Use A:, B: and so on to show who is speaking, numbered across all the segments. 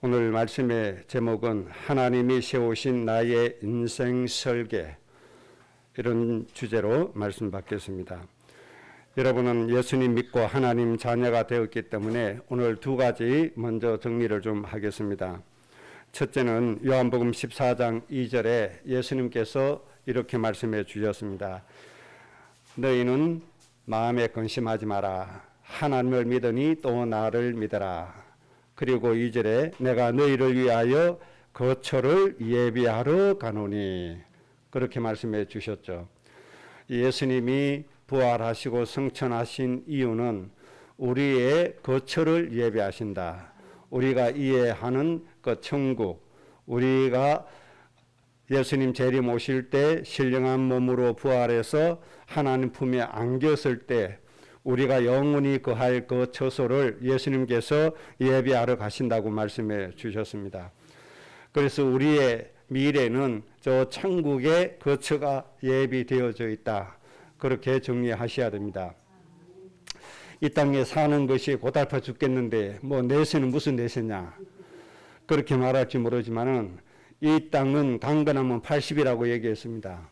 A: 오늘 말씀의 제목은 하나님이 세우신 나의 인생 설계, 이런 주제로 말씀 받겠습니다. 여러분은 예수님 믿고 하나님 자녀가 되었기 때문에 오늘 두 가지 먼저 정리를 좀 하겠습니다. 첫째는 요한복음 14장 2절에 예수님께서 이렇게 말씀해 주셨습니다. 너희는 마음에 근심하지 마라. 하나님을 믿으니 또 나를 믿어라. 그리고 2절에 내가 너희를 위하여 거처를 예비하러 가노니, 그렇게 말씀해 주셨죠. 예수님이 부활하시고 승천하신 이유는 우리의 거처를 예비하신다. 우리가 이해하는 그 천국, 우리가 예수님 재림 오실 때 신령한 몸으로 부활해서 하나님 품에 안겼을 때 우리가 영원히 거할 그 처소를 예수님께서 예비하러 가신다고 말씀해 주셨습니다. 그래서 우리의 미래는 저 천국의 거처가 예비되어져 있다. 그렇게 정리하셔야 됩니다. 이 땅에 사는 것이 고달파 죽겠는데 뭐 내세는 무슨 내세냐, 그렇게 말할지 모르지만은 이 땅은 강건하면 80이라고 얘기했습니다.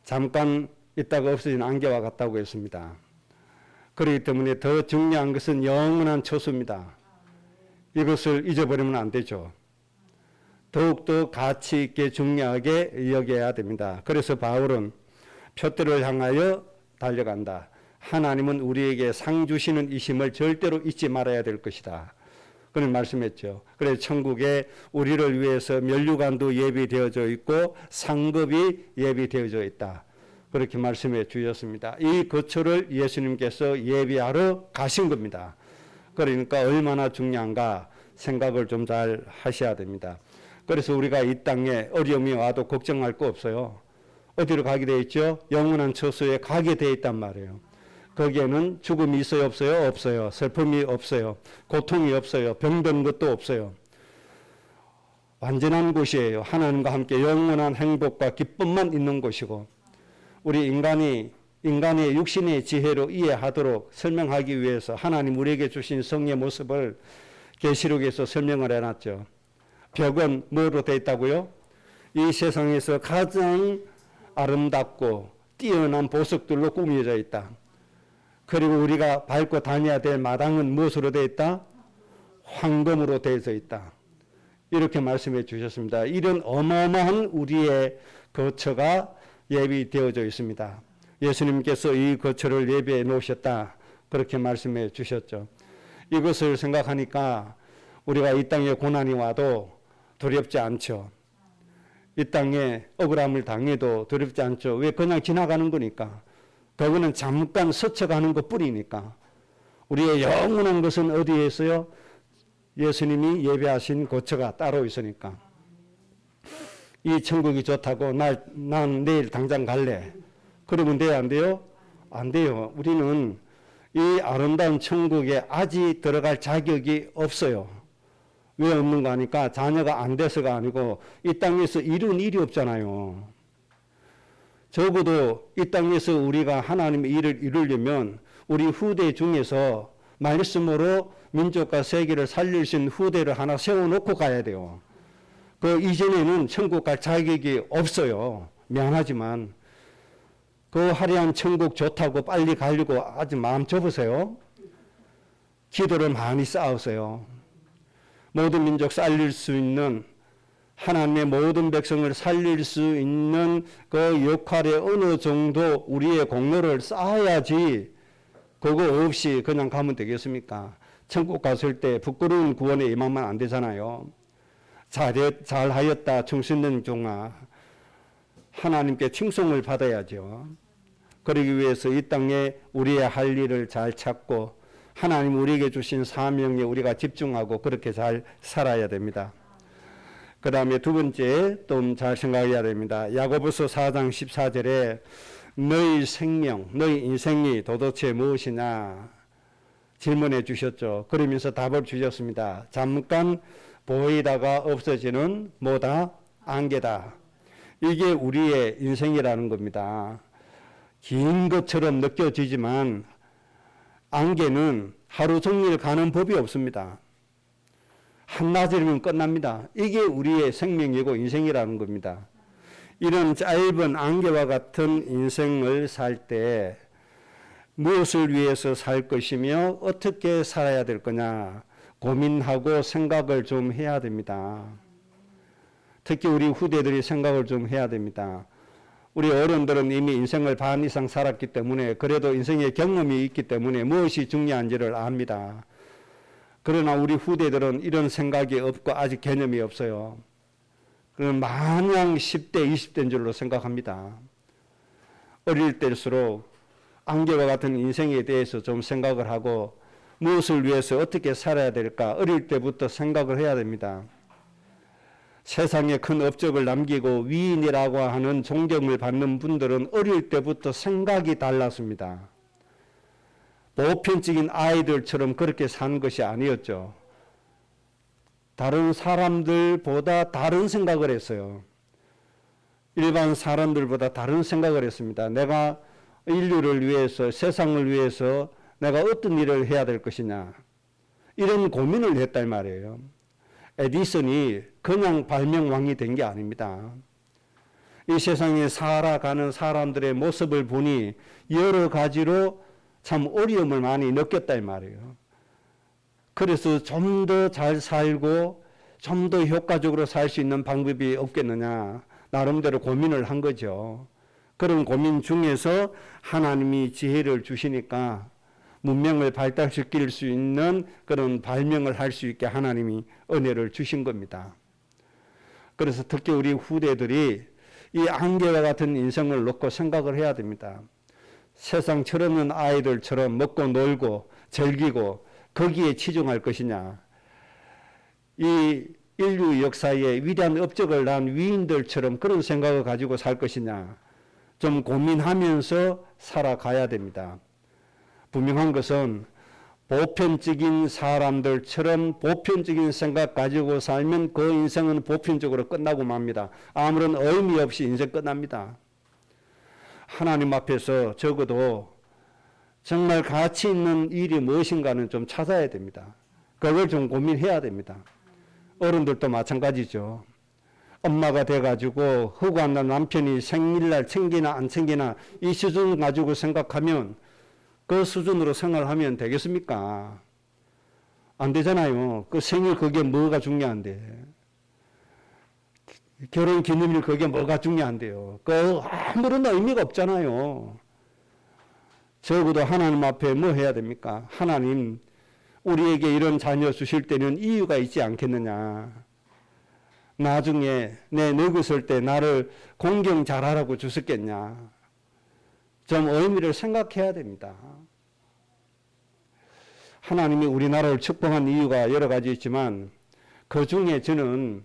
A: 잠깐 있다가 없어진 안개와 같다고 했습니다. 그렇기 때문에 더 중요한 것은 영원한 처소입니다. 이것을 잊어버리면 안 되죠. 더욱더 가치 있게 중요하게 여겨야 됩니다. 그래서 바울은 표대를 향하여 달려간다. 하나님은 우리에게 상 주시는 이심을 절대로 잊지 말아야 될 것이다. 그런 말씀했죠. 그래서 천국에 우리를 위해서 면류관도 예비되어져 있고 상급이 예비되어져 있다. 그렇게 말씀해 주셨습니다. 이 거처를 예수님께서 예비하러 가신 겁니다. 그러니까 얼마나 중요한가 생각을 좀 잘 하셔야 됩니다. 그래서 우리가 이 땅에 어려움이 와도 걱정할 거 없어요. 어디로 가게 돼 있죠? 영원한 처소에 가게 돼 있단 말이에요. 거기에는 죽음이 있어요, 없어요? 없어요. 슬픔이 없어요. 고통이 없어요. 병든 것도 없어요. 완전한 곳이에요. 하나님과 함께 영원한 행복과 기쁨만 있는 곳이고, 우리 인간의 육신의 지혜로 이해하도록 설명하기 위해서 하나님 우리에게 주신 성의 모습을 계시록에서 설명을 해놨죠. 벽은 뭐로 되어 있다고요? 이 세상에서 가장 아름답고 뛰어난 보석들로 꾸며져 있다. 그리고 우리가 밟고 다녀야 될 마당은 무엇으로 되어 있다? 황금으로 되어져 있다. 이렇게 말씀해 주셨습니다. 이런 어마어마한 우리의 거처가 예비되어져 있습니다. 예수님께서 이 거처를 예비해 놓으셨다. 그렇게 말씀해 주셨죠. 이것을 생각하니까 우리가 이 땅에 고난이 와도 두렵지 않죠. 이 땅에 억울함을 당해도 두렵지 않죠. 왜? 그냥 지나가는 거니까. 그거는 잠깐 스쳐가는 것뿐이니까. 우리의 영원한 것은 어디에 있어요? 예수님이 예배하신 거처가 따로 있으니까. 이 천국이 좋다고 난 내일 당장 갈래. 그러면 돼요, 안 돼요? 안 돼요. 우리는 이 아름다운 천국에 아직 들어갈 자격이 없어요. 왜 없는가 하니까 자녀가 안 돼서가 아니고 이 땅에서 이룬 일이 없잖아요. 적어도 이 땅에서 우리가 하나님의 일을 이루려면 우리 후대 중에서 말씀으로 민족과 세계를 살릴 수 있는 후대를 하나 세워놓고 가야 돼요. 그 이전에는 천국 갈 자격이 없어요. 미안하지만 그 화려한 천국 좋다고 빨리 가려고 아주 마음 접으세요. 기도를 많이 쌓으세요. 모든 민족 살릴 수 있는, 하나님의 모든 백성을 살릴 수 있는 그 역할에 어느 정도 우리의 공로를 쌓아야지 그거 없이 그냥 가면 되겠습니까? 천국 갔을 때 부끄러운 구원에 임하면 안 되잖아요. 잘하였다 충신된 종아, 하나님께 칭송을 받아야죠. 그러기 위해서 이 땅에 우리의 할 일을 잘 찾고 하나님 우리에게 주신 사명에 우리가 집중하고 그렇게 잘 살아야 됩니다. 그 다음에 두 번째 좀 잘 생각해야 됩니다. 야고보서 4장 14절에 너희 생명, 너희 인생이 도대체 무엇이냐 질문해 주셨죠. 그러면서 답을 주셨습니다. 잠깐 보이다가 없어지는 뭐다? 안개다. 이게 우리의 인생이라는 겁니다. 긴 것처럼 느껴지지만 안개는 하루 종일 가는 법이 없습니다. 한낮이면 끝납니다. 이게 우리의 생명이고 인생이라는 겁니다. 이런 짧은 안개와 같은 인생을 살 때 무엇을 위해서 살 것이며 어떻게 살아야 될 거냐 고민하고 생각을 좀 해야 됩니다. 특히 우리 후대들이 생각을 좀 해야 됩니다. 우리 어른들은 이미 인생을 반 이상 살았기 때문에 그래도 인생의 경험이 있기 때문에 무엇이 중요한지를 압니다. 그러나 우리 후대들은 이런 생각이 없고 아직 개념이 없어요. 그는 마냥 10대, 20대인 줄로 생각합니다. 어릴 때일수록 안개와 같은 인생에 대해서 좀 생각을 하고 무엇을 위해서 어떻게 살아야 될까 어릴 때부터 생각을 해야 됩니다. 세상에 큰 업적을 남기고 위인이라고 하는 존경을 받는 분들은 어릴 때부터 생각이 달랐습니다. 보편적인 아이들처럼 그렇게 사는 것이 아니었죠. 다른 사람들보다 다른 생각을 했어요. 일반 사람들보다 다른 생각을 했습니다. 내가 인류를 위해서, 세상을 위해서 내가 어떤 일을 해야 될 것이냐. 이런 고민을 했단 말이에요. 에디슨이 그냥 발명왕이 된 게 아닙니다. 이 세상에 살아가는 사람들의 모습을 보니 여러 가지로 참 어려움을 많이 느꼈단 말이에요. 그래서 좀 더 잘 살고 좀 더 효과적으로 살 수 있는 방법이 없겠느냐 나름대로 고민을 한 거죠. 그런 고민 중에서 하나님이 지혜를 주시니까 문명을 발달시킬 수 있는 그런 발명을 할 수 있게 하나님이 은혜를 주신 겁니다. 그래서 특히 우리 후대들이 이 안개와 같은 인생을 놓고 생각을 해야 됩니다. 세상 철없는 아이들처럼 먹고 놀고 즐기고 거기에 치중할 것이냐. 이 인류 역사에 위대한 업적을 낳은 위인들처럼 그런 생각을 가지고 살 것이냐. 좀 고민하면서 살아가야 됩니다. 분명한 것은 보편적인 사람들처럼 보편적인 생각 가지고 살면 그 인생은 보편적으로 끝나고 맙니다. 아무런 의미 없이 인생 끝납니다. 하나님 앞에서 적어도 정말 가치 있는 일이 무엇인가는 좀 찾아야 됩니다. 그걸 좀 고민해야 됩니다. 어른들도 마찬가지죠. 엄마가 돼가지고 허구한 남편이 생일날 챙기나 안 챙기나 이 수준 가지고 생각하면 그 수준으로 생활하면 되겠습니까? 안 되잖아요. 그 생일 그게 뭐가 중요한데. 결혼 기념일 그게 뭐가 중요한데요. 그 아무런 의미가 없잖아요. 적어도 하나님 앞에 뭐 해야 됩니까? 하나님 우리에게 이런 자녀 주실 때는 이유가 있지 않겠느냐. 나중에 내 늙었을 때 나를 공경 잘하라고 주셨겠냐. 좀 의미를 생각해야 됩니다. 하나님이 우리나라를 축복한 이유가 여러 가지 있지만 그 중에 저는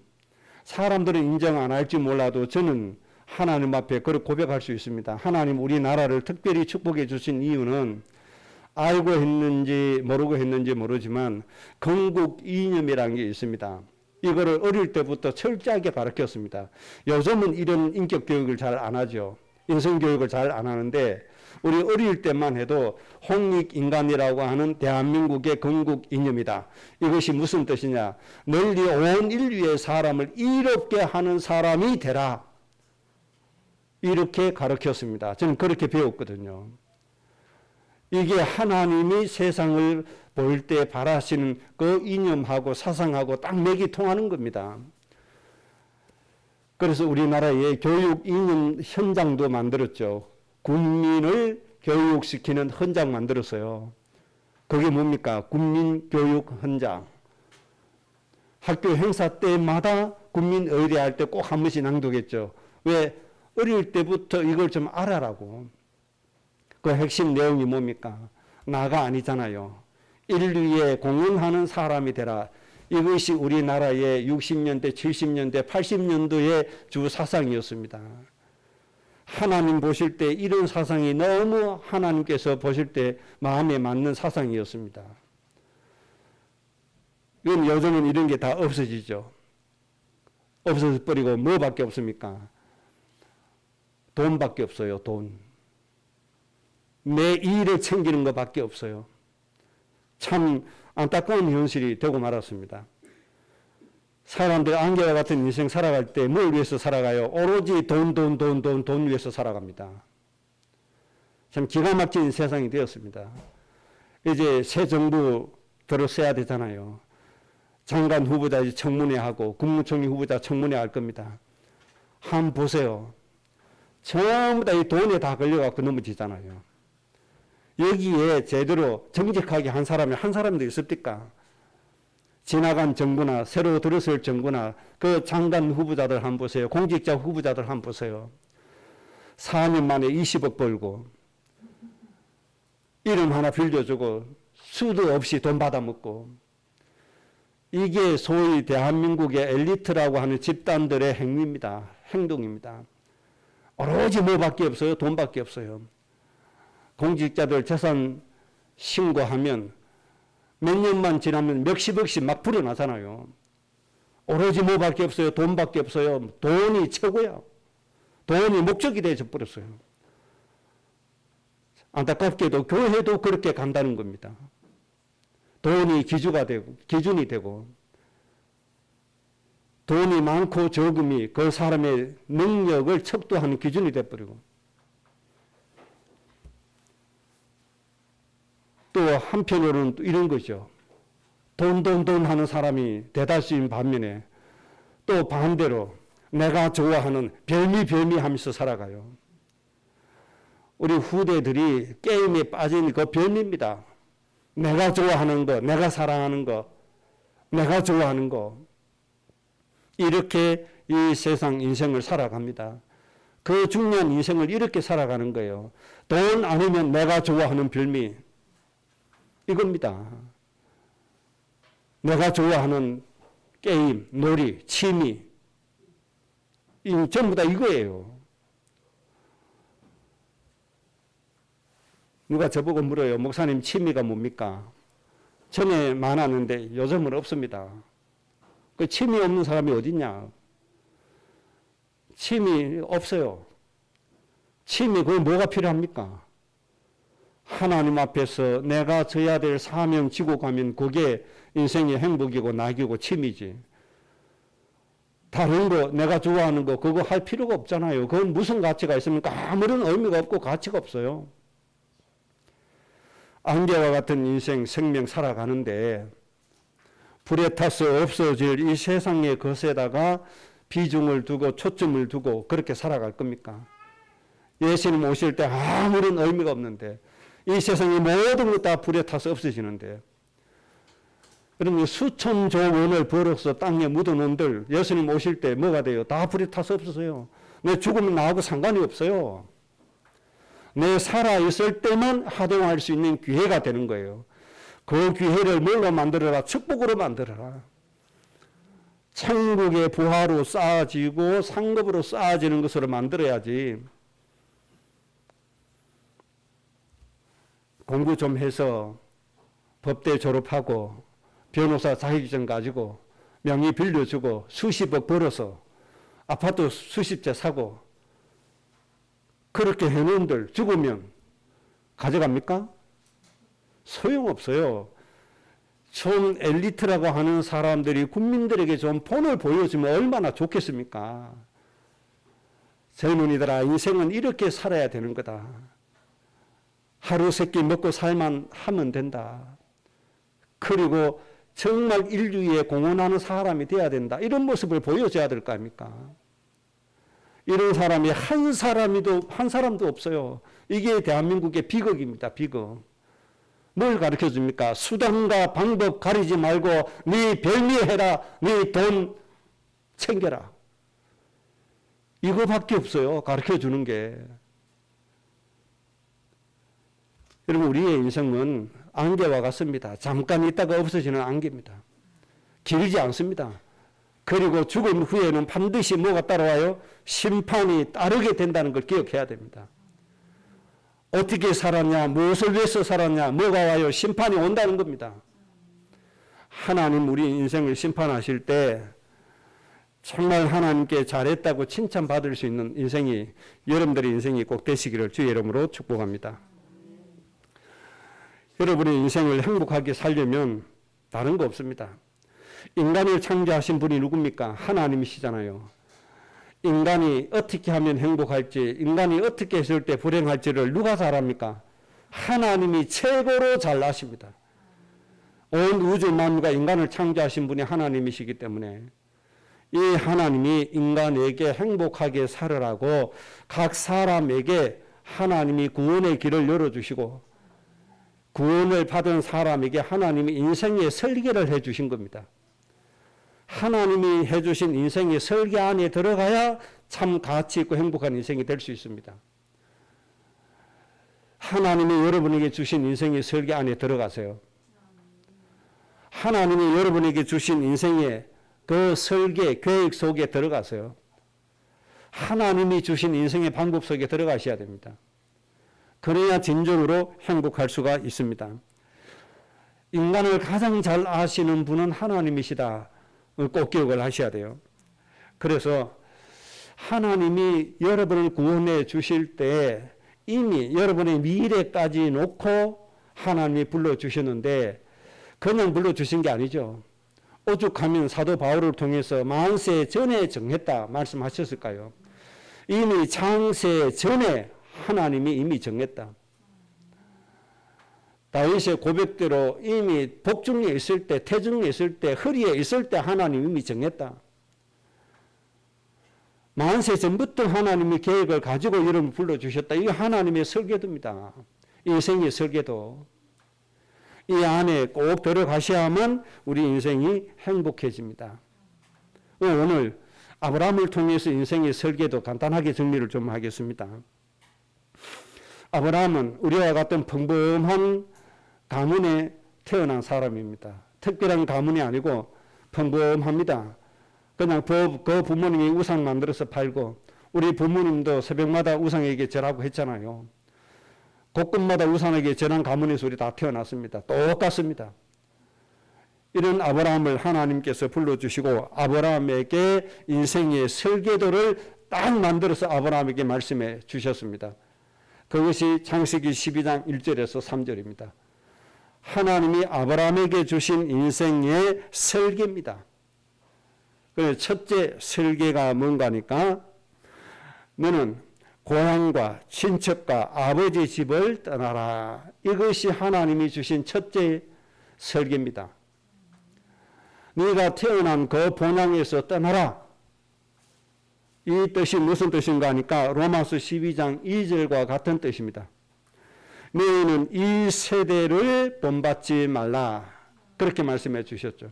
A: 사람들은 인정 안 할지 몰라도 저는 하나님 앞에 그렇게 고백할 수 있습니다. 하나님 우리나라를 특별히 축복해 주신 이유는 알고 했는지 모르고 했는지 모르지만 건국 이념이라는 게 있습니다. 이거를 어릴 때부터 철저하게 가르쳤습니다. 요즘은 이런 인격 교육을 잘 안 하죠. 인성 교육을 잘 안 하는데 우리 어릴 때만 해도 홍익인간이라고 하는 대한민국의 건국 이념이다. 이것이 무슨 뜻이냐. 널리 온 인류의 사람을 이롭게 하는 사람이 되라. 이렇게 가르쳤습니다. 저는 그렇게 배웠거든요. 이게 하나님이 세상을 볼 때 바라시는 그 이념하고 사상하고 딱 맥이 통하는 겁니다. 그래서 우리나라의 교육 이념 현장도 만들었죠. 국민을 교육시키는 현장 만들었어요. 그게 뭡니까? 국민교육 현장. 학교 행사 때마다 국민 의례할 때 꼭 한 번씩 낭독했죠. 왜? 어릴 때부터 이걸 좀 알아라고. 그 핵심 내용이 뭡니까? 나가 아니잖아요. 인류에 공헌하는 사람이 되라. 이것이 우리나라의 60년대, 70년대, 80년도의 주 사상이었습니다. 하나님 보실 때 이런 사상이 너무 하나님께서 보실 때 마음에 맞는 사상이었습니다. 이건 요즘은 이런 게 다 없어지죠. 없어져 버리고 뭐밖에 없습니까? 돈밖에 없어요. 돈. 내 일을 챙기는 것밖에 없어요. 참 안타까운 현실이 되고 말았습니다. 사람들 안개와 같은 인생 살아갈 때 뭘 위해서 살아가요? 오로지 돈 위해서 살아갑니다. 참 기가 막힌 세상이 되었습니다. 이제 새 정부 들어서야 되잖아요. 장관 후보자 청문회하고 국무총리 후보자 청문회 할 겁니다. 한번 보세요. 전부 다 이 돈에 다 걸려갖고 넘어지잖아요. 여기에 제대로 정직하게 한 사람도 있습니까? 지나간 정부나 새로 들어설 정부나 그 장관 후보자들 한번 보세요. 공직자 후보자들 한번 보세요. 4년 만에 20억 벌고 이름 하나 빌려주고 수도 없이 돈 받아먹고, 이게 소위 대한민국의 엘리트라고 하는 집단들의 행위입니다. 행동입니다. 오로지 뭐밖에 없어요? 돈밖에 없어요. 공직자들 재산 신고하면 몇 년만 지나면 몇십억씩 막 불어나잖아요. 오로지 뭐밖에 없어요? 돈밖에 없어요. 돈이 최고야. 돈이 목적이 되어져 버렸어요. 안타깝게도 교회도 그렇게 간다는 겁니다. 돈이 기준이 되고 돈이 많고 적음이 그 사람의 능력을 척도하는 기준이 되어버리고, 또 한편으로는 또 이런 거죠. 돈 하는 사람이 대다수인 반면에 또 반대로 내가 좋아하는 별미 하면서 살아가요. 우리 후대들이 게임에 빠진 그 별미입니다. 내가 좋아하는 거, 내가 사랑하는 거, 내가 좋아하는 거. 이렇게 이 세상 인생을 살아갑니다. 그 중요한 인생을 이렇게 살아가는 거예요. 돈 아니면 내가 좋아하는 별미. 이겁니다. 내가 좋아하는 게임, 놀이, 취미. 전부 다 이거예요. 누가 저보고 물어요. 목사님 취미가 뭡니까? 전에 많았는데 요즘은 없습니다. 그 취미 없는 사람이 어딨냐? 취미 없어요. 취미 그게 뭐가 필요합니까? 하나님 앞에서 내가 져야 될 사명 지고 가면 그게 인생의 행복이고 낙이고 취미지. 다른 거 내가 좋아하는 거 그거 할 필요가 없잖아요. 그건 무슨 가치가 있습니까? 아무런 의미가 없고 가치가 없어요. 안개와 같은 인생 생명 살아가는데 불에 타서 없어질 이 세상의 것에다가 비중을 두고 초점을 두고 그렇게 살아갈 겁니까? 예수님 오실 때 아무런 의미가 없는데, 이 세상의 모든 것 다 불에 타서 없어지는데, 그러면 수천조 원을 벌어서 땅에 묻어놓은들 예수님 오실 때 뭐가 돼요? 다 불에 타서 없어져요. 내 죽으면 나하고 상관이 없어요. 내 살아있을 때만 활용할 수 있는 기회가 되는 거예요. 그 기회를 뭘로 만들어라? 축복으로 만들어라. 천국의 부하로 쌓아지고 상급으로 쌓아지는 것으로 만들어야지. 공부 좀 해서 법대 졸업하고 변호사 자격증 가지고 명의 빌려주고 수십억 벌어서 아파트 수십 채 사고 그렇게 해놓은들 죽으면 가져갑니까? 소용없어요. 좀 엘리트라고 하는 사람들이 국민들에게 좀 본을 보여주면 얼마나 좋겠습니까? 젊은이들아, 인생은 이렇게 살아야 되는 거다. 하루 세끼 먹고 살만 하면 된다. 그리고 정말 인류에 공헌하는 사람이 돼야 된다. 이런 모습을 보여줘야 될 거 아닙니까? 이런 사람이 한 사람도 없어요. 이게 대한민국의 비극입니다. 비극. 뭘 가르쳐 줍니까? 수단과 방법 가리지 말고 네 별미해라. 네 돈 챙겨라. 이거밖에 없어요. 가르쳐 주는 게. 여러분, 우리의 인생은 안개와 같습니다. 잠깐 있다가 없어지는 안개입니다. 길지 않습니다. 그리고 죽음 후에는 반드시 뭐가 따라와요? 심판이 따르게 된다는 걸 기억해야 됩니다. 어떻게 살았냐, 무엇을 위해서 살았냐, 뭐가 와요? 심판이 온다는 겁니다. 하나님 우리 인생을 심판하실 때 정말 하나님께 잘했다고 칭찬받을 수 있는 인생이, 여러분들의 인생이 꼭 되시기를 주의 이름으로 축복합니다. 여러분의 인생을 행복하게 살려면 다른 거 없습니다. 인간을 창조하신 분이 누굽니까? 하나님이시잖아요. 인간이 어떻게 하면 행복할지, 인간이 어떻게 했을 때 불행할지를 누가 잘 압니까? 하나님이 최고로 잘 아십니다. 온 우주 만물과 인간을 창조하신 분이 하나님이시기 때문에 이 하나님이 인간에게 행복하게 살으라고 각 사람에게 하나님이 구원의 길을 열어주시고 구원을 받은 사람에게 하나님이 인생의 설계를 해주신 겁니다. 하나님이 해주신 인생의 설계 안에 들어가야 참 가치 있고 행복한 인생이 될 수 있습니다. 하나님이 여러분에게 주신 인생의 설계 안에 들어가세요. 하나님이 여러분에게 주신 인생의 그 설계, 계획 속에 들어가세요. 하나님이 주신 인생의 방법 속에 들어가셔야 됩니다. 그래야 진정으로 행복할 수가 있습니다. 인간을 가장 잘 아시는 분은 하나님이시다. 꼭 기억을 하셔야 돼요. 그래서 하나님이 여러분을 구원해 주실 때 이미 여러분의 미래까지 놓고 하나님이 불러주셨는데 그냥 불러주신 게 아니죠. 오죽하면 사도 바울을 통해서 만세 전에 정했다 말씀하셨을까요? 이미 창세 전에 하나님이 이미 정했다. 다윗의 고백대로 이미 복중에 있을 때, 태중에 있을 때, 허리에 있을 때 하나님이 이미 정했다. 만세 전부터 하나님이 계획을 가지고 여러분을 불러주셨다. 이게 하나님의 설계도입니다. 인생의 설계도. 이 안에 꼭 들어가셔야만 우리 인생이 행복해집니다. 오늘 아브라함을 통해서 인생의 설계도 간단하게 정리를 좀 하겠습니다. 아브라함은 우리와 같은 평범한 가문에 태어난 사람입니다. 특별한 가문이 아니고 평범합니다. 그냥 그 부모님이 우상 만들어서 팔고 우리 부모님도 새벽마다 우상에게 절하고 했잖아요. 곳곳마다 우상에게 절한 가문에서 우리 다 태어났습니다. 똑같습니다. 이런 아브라함을 하나님께서 불러주시고 아브라함에게 인생의 설계도를 딱 만들어서 아브라함에게 말씀해 주셨습니다. 그것이 창세기 12장 1절에서 3절입니다. 하나님이 아브라함에게 주신 인생의 설계입니다. 그래서 첫째 설계가 뭔가 하니까 너는 고향과 친척과 아버지 집을 떠나라. 이것이 하나님이 주신 첫째 설계입니다. 네가 태어난 그 본향에서 떠나라. 이 뜻이 무슨 뜻인가 하니까 로마서 12장 2절과 같은 뜻입니다. 너희는 이 세대를 본받지 말라. 그렇게 말씀해 주셨죠.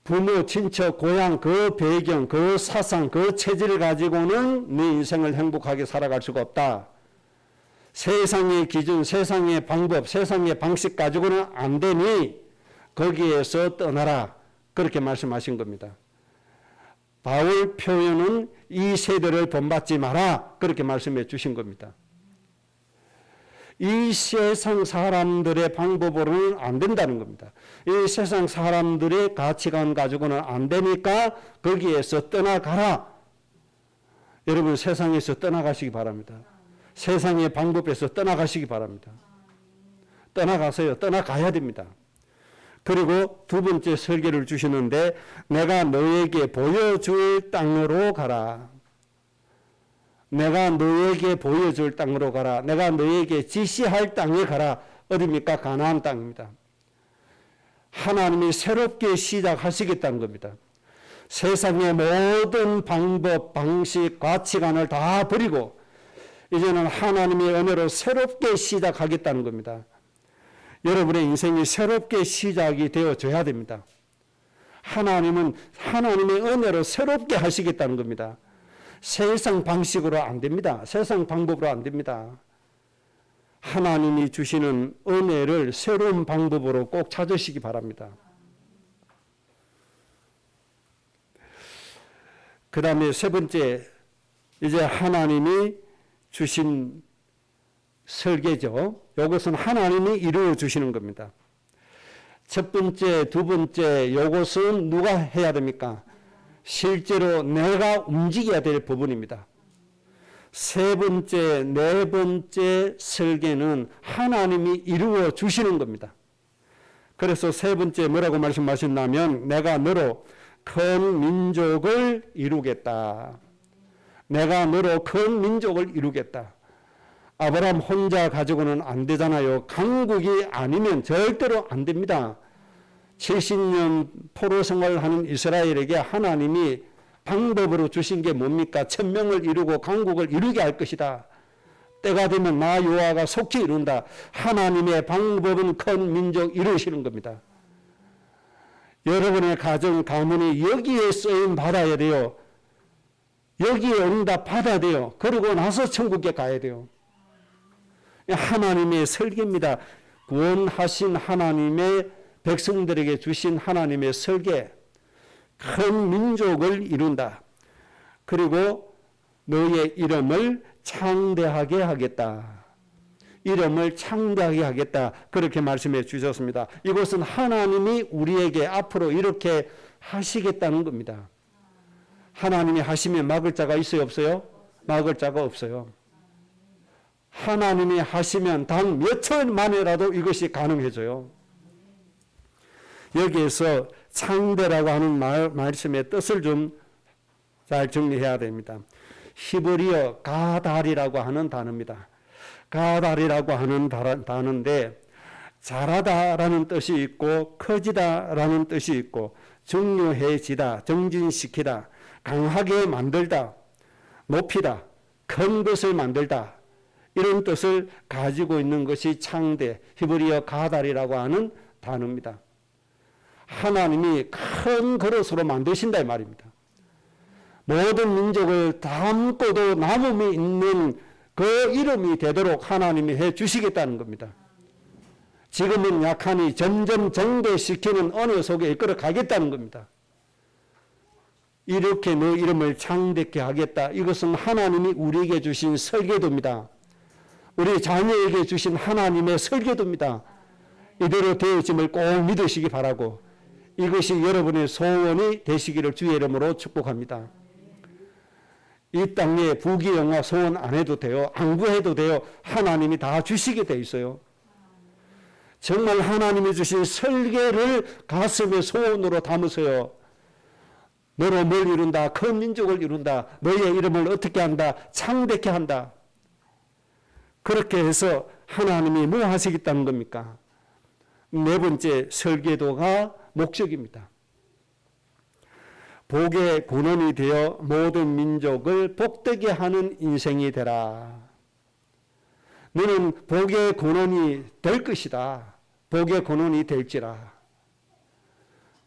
A: 부모, 친척, 고향, 그 배경, 그 사상, 그 체질을 가지고는 네 인생을 행복하게 살아갈 수가 없다. 세상의 기준, 세상의 방법, 세상의 방식 가지고는 안 되니 거기에서 떠나라. 그렇게 말씀하신 겁니다. 바울 표현은 이 세대를 본받지 마라. 그렇게 말씀해 주신 겁니다. 이 세상 사람들의 방법으로는 안 된다는 겁니다. 이 세상 사람들의 가치관 가지고는 안 되니까 거기에서 떠나가라. 여러분 세상에서 떠나가시기 바랍니다. 세상의 방법에서 떠나가시기 바랍니다. 떠나가세요. 떠나가야 됩니다. 그리고 두 번째 설계를 주시는데 내가 너에게 보여줄 땅으로 가라. 내가 너에게 보여줄 땅으로 가라. 내가 너에게 지시할 땅에 가라. 어디입니까? 가나안 땅입니다. 하나님이 새롭게 시작하시겠다는 겁니다. 세상의 모든 방법, 방식, 가치관을 다 버리고 이제는 하나님의 은혜로 새롭게 시작하겠다는 겁니다. 여러분의 인생이 새롭게 시작이 되어져야 됩니다. 하나님은 하나님의 은혜로 새롭게 하시겠다는 겁니다. 세상 방식으로 안 됩니다. 세상 방법으로 안 됩니다. 하나님이 주시는 은혜를 새로운 방법으로 꼭 찾으시기 바랍니다. 그 다음에 세 번째, 이제 하나님이 주신 설계죠. 이것은 하나님이 이루어 주시는 겁니다. 첫 번째, 두 번째, 이것은 누가 해야 됩니까? 실제로 내가 움직여야 될 부분입니다. 세 번째, 네 번째 설계는 하나님이 이루어 주시는 겁니다. 그래서 세 번째 뭐라고 말씀하셨냐면 내가 너로 큰 민족을 이루겠다. 내가 너로 큰 민족을 이루겠다. 아브라함 혼자 가지고는 안 되잖아요. 강국이 아니면 절대로 안 됩니다. 70년 포로 생활하는 이스라엘에게 하나님이 방법으로 주신 게 뭡니까? 천명을 이루고 강국을 이루게 할 것이다. 때가 되면 나 여호와가 속히 이룬다. 하나님의 방법은 큰 민족 이루시는 겁니다. 여러분의 가정, 가문이 여기에 쓰임 받아야 돼요. 여기에 응답 받아야 돼요. 그러고 나서 천국에 가야 돼요. 하나님의 설계입니다. 구원하신 하나님의 백성들에게 주신 하나님의 설계. 큰 민족을 이룬다. 그리고 너의 이름을 창대하게 하겠다. 이름을 창대하게 하겠다. 그렇게 말씀해 주셨습니다. 이것은 하나님이 우리에게 앞으로 이렇게 하시겠다는 겁니다. 하나님이 하시면 막을 자가 있어요, 없어요? 막을 자가 없어요. 하나님이 하시면 단 몇 천 만에라도 이것이 가능해져요. 여기에서 창대라고 하는 말씀의 뜻을 좀 잘 정리해야 됩니다. 히브리어 가달이라고 하는 단어입니다. 가달이라고 하는 단어인데 잘하다라는 뜻이 있고 커지다라는 뜻이 있고 중요해지다, 정진시키다, 강하게 만들다, 높이다, 큰 것을 만들다 이런 뜻을 가지고 있는 것이 창대, 히브리어 가달이라고 하는 단어입니다. 하나님이 큰 그릇으로 만드신다 이 말입니다. 모든 민족을 담고도 남음이 있는 그 이름이 되도록 하나님이 해 주시겠다는 겁니다. 지금은 약하니 점점 정대시키는 언어 속에 이끌어 가겠다는 겁니다. 이렇게 너 이름을 창대케 하겠다. 이것은 하나님이 우리에게 주신 설계도입니다. 우리 자녀에게 주신 하나님의 설계도입니다. 이대로 되어짐을 꼭 믿으시기 바라고 이것이 여러분의 소원이 되시기를 주의 이름으로 축복합니다. 이 땅에 부귀영화 소원 안 해도 돼요. 안 구해도 돼요. 하나님이 다 주시게 돼 있어요. 정말 하나님이 주신 설계를 가슴에 소원으로 담으세요. 너로 뭘 이룬다. 큰 민족을 이룬다. 너의 이름을 어떻게 한다. 창대케 한다. 그렇게 해서 하나님이 뭐 하시겠다는 겁니까? 네 번째 설계도가 목적입니다. 복의 근원이 되어 모든 민족을 복되게 하는 인생이 되라. 너는 복의 근원이 될 것이다. 복의 근원이 될지라.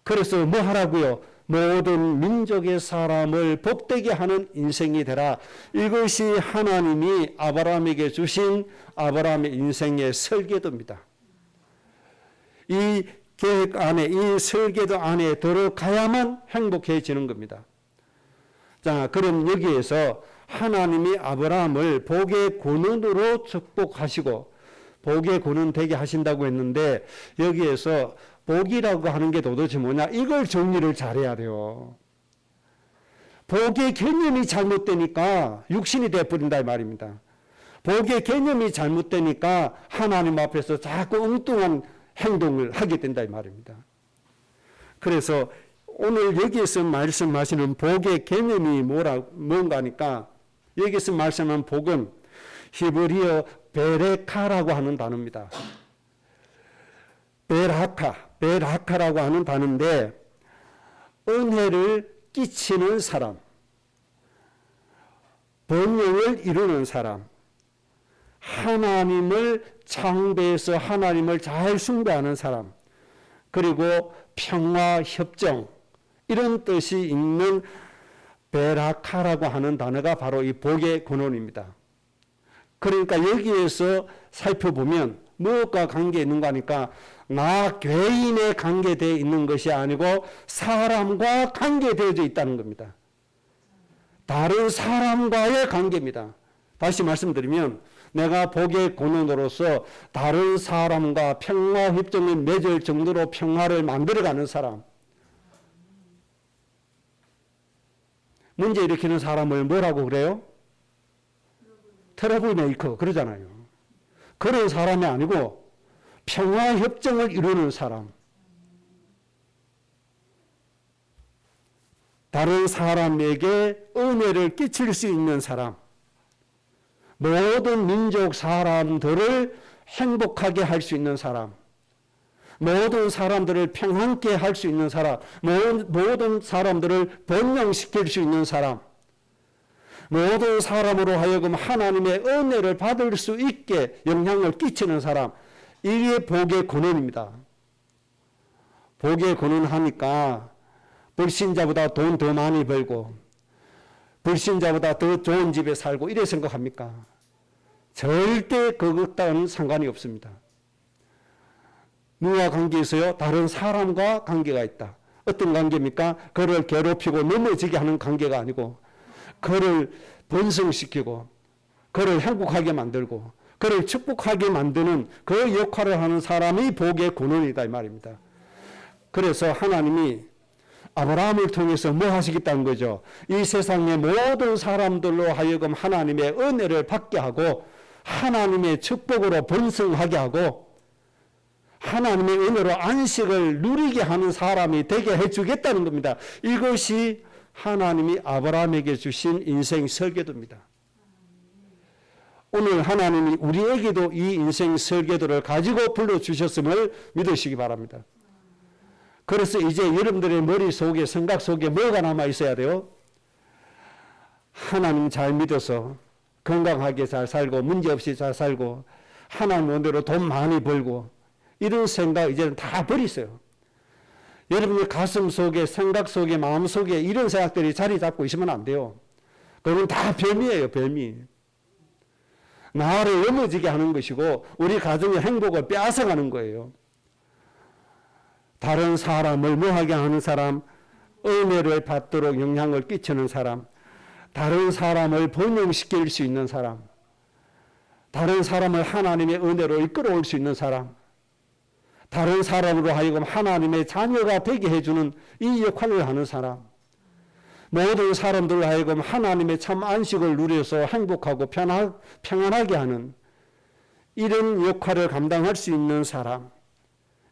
A: 그래서 뭐 하라고요? 모든 민족의 사람을 복되게 하는 인생이 되라. 이것이 하나님이 아브라함에게 주신 아브라함의 인생의 설계도입니다. 이 계획 안에, 이 설계도 안에 들어가야만 행복해지는 겁니다. 자, 그럼 여기에서 하나님이 아브라함을 복의 근원으로 축복하시고 복의 근원 되게 하신다고 했는데 여기에서 복이라고 하는 게 도대체 뭐냐? 이걸 정리를 잘해야 돼요. 복의 개념이 잘못되니까 육신이 되어버린다 이 말입니다. 복의 개념이 잘못되니까 하나님 앞에서 자꾸 엉뚱한 행동을 하게 된다 이 말입니다. 그래서 오늘 여기에서 말씀하시는 복의 개념이 뭔가 하니까 여기서 말씀하는 복은 히브리어 베레카라고 하는 단어입니다. 베라카라고 하는 단어인데 은혜를 끼치는 사람, 번영을 이루는 사람, 하나님을 창대해서 하나님을 잘 숭배하는 사람, 그리고 평화, 협정 이런 뜻이 있는 베라카라고 하는 단어가 바로 이 복의 근원입니다. 그러니까 여기에서 살펴보면 무엇과 관계 있는가 하니까 나 개인에 관계되어 있는 것이 아니고 사람과 관계되어져 있다는 겁니다. 다른 사람과의 관계입니다. 다시 말씀드리면 내가 복의 근원으로서 다른 사람과 평화 협정을 맺을 정도로 평화를 만들어가는 사람, 문제 일으키는 사람을 뭐라고 그래요? 트러블 메이커 그러잖아요. 그런 사람이 아니고 평화 협정을 이루는 사람, 다른 사람에게 은혜를 끼칠 수 있는 사람, 모든 민족 사람들을 행복하게 할 수 있는 사람, 모든 사람들을 평안케 할 수 있는 사람, 모든 사람들을 번영시킬 수 있는 사람, 모든 사람으로 하여금 하나님의 은혜를 받을 수 있게 영향을 끼치는 사람, 이게 복의 근원입니다. 복의 근원 하니까 불신자보다 돈 더 많이 벌고 불신자보다 더 좋은 집에 살고 이래 생각합니까? 절대 그것과는 상관이 없습니다. 누가 관계 있어요? 다른 사람과 관계가 있다. 어떤 관계입니까? 그를 괴롭히고 넘어지게 하는 관계가 아니고 그를 번성시키고 그를 행복하게 만들고 그를 축복하게 만드는 그 역할을 하는 사람이 복의 근원이다 이 말입니다. 그래서 하나님이 아브라함을 통해서 뭐 하시겠다는 거죠? 이 세상의 모든 사람들로 하여금 하나님의 은혜를 받게 하고 하나님의 축복으로 번성하게 하고 하나님의 은혜로 안식을 누리게 하는 사람이 되게 해주겠다는 겁니다. 이것이 하나님이 아브라함에게 주신 인생 설계도입니다. 오늘 하나님이 우리에게도 이 인생 설계도를 가지고 불러주셨음을 믿으시기 바랍니다. 그래서 이제 여러분들의 머릿속에 생각 속에 뭐가 남아 있어야 돼요? 하나님 잘 믿어서 건강하게 잘 살고 문제없이 잘 살고 하나님 원대로 돈 많이 벌고 이런 생각 이제는 다 버리세요. 여러분의 가슴 속에 생각 속에 마음 속에 이런 생각들이 자리 잡고 있으면 안 돼요. 그건 다 별미예요. 별미. 나를 넘어지게 하는 것이고 우리 가정의 행복을 빼앗아가는 거예요. 다른 사람을 뭐하게 하는 사람, 은혜를 받도록 영향을 끼치는 사람, 다른 사람을 번영시킬 수 있는 사람, 다른 사람을 하나님의 은혜로 이끌어올 수 있는 사람, 다른 사람으로 하여금 하나님의 자녀가 되게 해주는 이 역할을 하는 사람, 모든 사람들로 하여금 하나님의 참 안식을 누려서 행복하고 평안하게 하는 이런 역할을 감당할 수 있는 사람,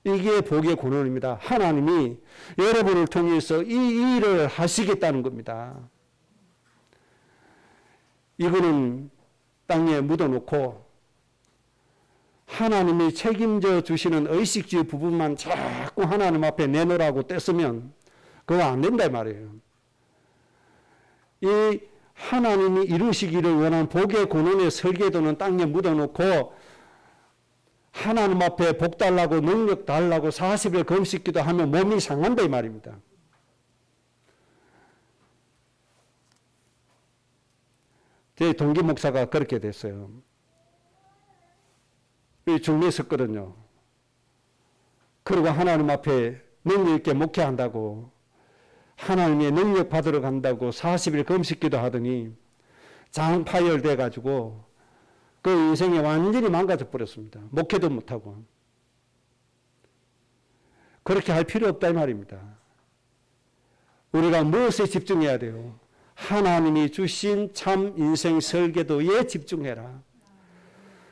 A: 이게 복의 근원입니다. 하나님이 여러분을 통해서 이 일을 하시겠다는 겁니다. 이거는 땅에 묻어놓고 하나님이 책임져 주시는 의식주의 부분만 자꾸 하나님 앞에 내놓으라고 떼쓰면 그거 안 된다 이 말이에요. 이 하나님이 이루시기를 원하는 복의 근원의 설계도는 땅에 묻어놓고 하나님 앞에 복 달라고 능력 달라고 40일 금식기도 하면 몸이 상한다 이 말입니다. 제 동기 목사가 그렇게 됐어요. 중매했었거든요. 그리고 하나님 앞에 능력 있게 목회한다고 하나님의 능력 받으러 간다고 40일 금식기도 하더니 장파열돼 가지고 그 인생이 완전히 망가져 버렸습니다. 목회도 못하고. 그렇게 할 필요 없다 이 말입니다. 우리가 무엇에 집중해야 돼요? 하나님이 주신 참 인생 설계도에 집중해라.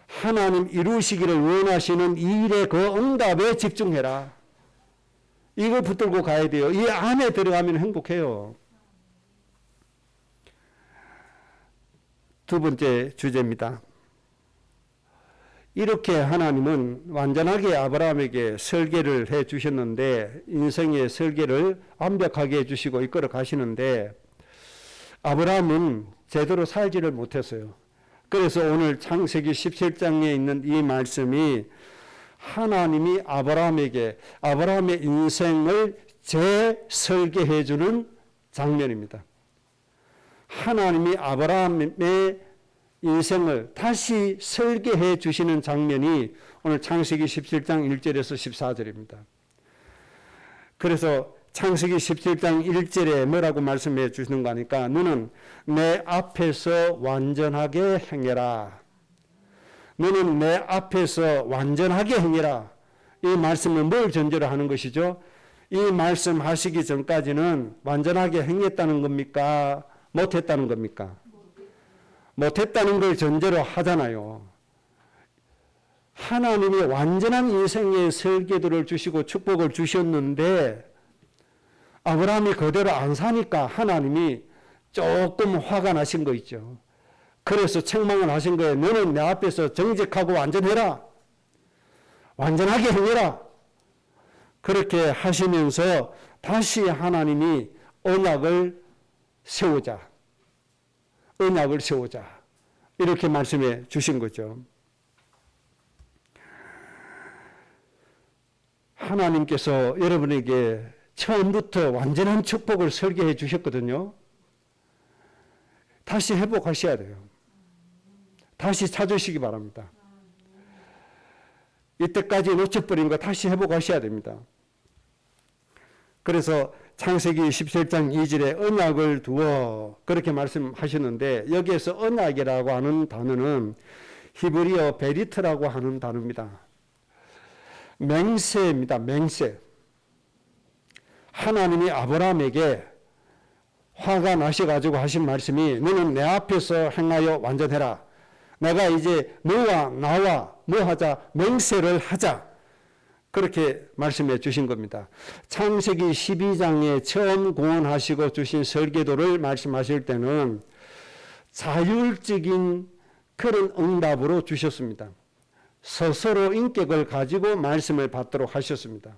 A: 하나님 이루시기를 원하시는 일의 그 응답에 집중해라. 이걸 붙들고 가야 돼요. 이 안에 들어가면 행복해요. 두 번째 주제입니다. 이렇게 하나님은 완전하게 아브라함에게 설계를 해 주셨는데 인생의 설계를 완벽하게 해 주시고 이끌어 가시는데 아브라함은 제대로 살지를 못했어요. 그래서 오늘 창세기 17장에 있는 이 말씀이 하나님이 아브라함에게 아브라함의 인생을 재설계해 주는 장면입니다. 하나님이 아브라함의 인생을 다시 설계해 주시는 장면이 오늘 창세기 17장 1절에서 14절입니다. 그래서 창세기 17장 1절에 뭐라고 말씀해 주시는 거니까 너는 내 앞에서 완전하게 행해라. 너는 내 앞에서 완전하게 행해라. 이 말씀은 뭘 전제로 하는 것이죠? 이 말씀 하시기 전까지는 완전하게 행했다는 겁니까? 못했다는 겁니까? 못했다는 걸 전제로 하잖아요. 하나님이 완전한 인생의 설계도를 주시고 축복을 주셨는데 아브라함이 그대로 안 사니까 하나님이 조금 화가 나신 거 있죠. 그래서 책망을 하신 거예요. 너는 내 앞에서 정직하고 완전해라. 완전하게 행해라. 그렇게 하시면서 다시 하나님이 언약을 세우자. 언약을 세우자. 이렇게 말씀해 주신 거죠. 하나님께서 여러분에게 처음부터 완전한 축복을 설계해 주셨거든요. 다시 회복하셔야 돼요. 다시 찾으시기 바랍니다. 이때까지 놓쳐버린 거 다시 회복하셔야 됩니다. 그래서 창세기 17장 2절에 언약을 두어 그렇게 말씀하셨는데 여기에서 언약이라고 하는 단어는 히브리어 베리트라고 하는 단어입니다. 맹세입니다. 맹세. 하나님이 아브라함에게 화가 나셔가지고 하신 말씀이 너는 내 앞에서 행하여 완전해라. 내가 이제 너와 나와 뭐 하자? 맹세를 하자. 그렇게 말씀해 주신 겁니다. 창세기 12장에 처음 공언하시고 주신 설계도를 말씀하실 때는 자율적인 그런 응답으로 주셨습니다. 스스로 인격을 가지고 말씀을 받도록 하셨습니다.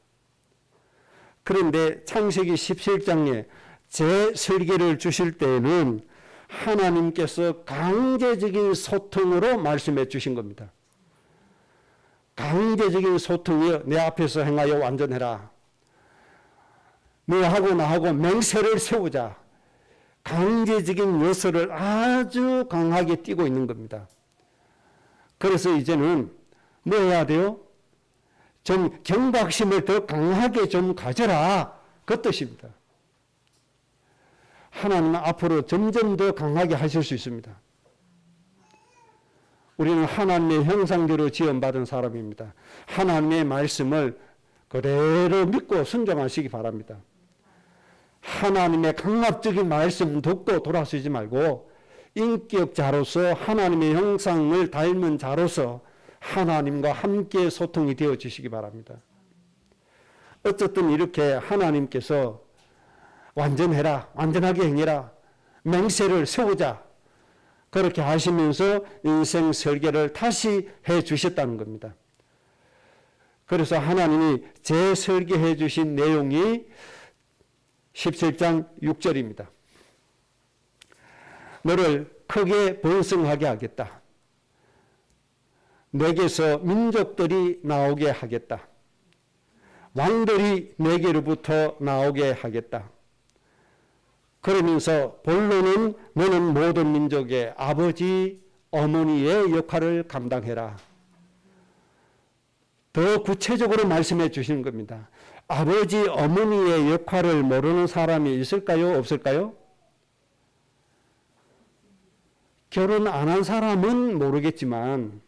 A: 그런데 창세기 17장에 제 설계를 주실 때에는 하나님께서 강제적인 소통으로 말씀해 주신 겁니다. 강제적인 소통이요. 내 앞에서 행하여 완전해라. 너하고 나하고 맹세를 세우자. 강제적인 요소를 아주 강하게 띄고 있는 겁니다. 그래서 이제는 뭐 해야 돼요? 좀 경각심을 더 강하게 좀 가져라. 그 뜻입니다. 하나님은 앞으로 점점 더 강하게 하실 수 있습니다. 우리는 하나님의 형상대로 지음받은 사람입니다. 하나님의 말씀을 그대로 믿고 순종하시기 바랍니다. 하나님의 강압적인 말씀 듣고 돌아서지 말고 인격자로서 하나님의 형상을 닮은 자로서 하나님과 함께 소통이 되어 주시기 바랍니다. 어쨌든 이렇게 하나님께서 완전해라, 완전하게 행해라, 맹세를 세우자 그렇게 하시면서 인생 설계를 다시 해 주셨다는 겁니다. 그래서 하나님이 재설계해 주신 내용이 17장 6절입니다. 너를 크게 번성하게 하겠다. 내게서 민족들이 나오게 하겠다. 왕들이 내게로부터 나오게 하겠다. 그러면서 본론은 너는 모든 민족의 아버지, 어머니의 역할을 감당해라. 더 구체적으로 말씀해 주시는 겁니다. 아버지, 어머니의 역할을 모르는 사람이 있을까요? 없을까요? 결혼 안 한 사람은 모르겠지만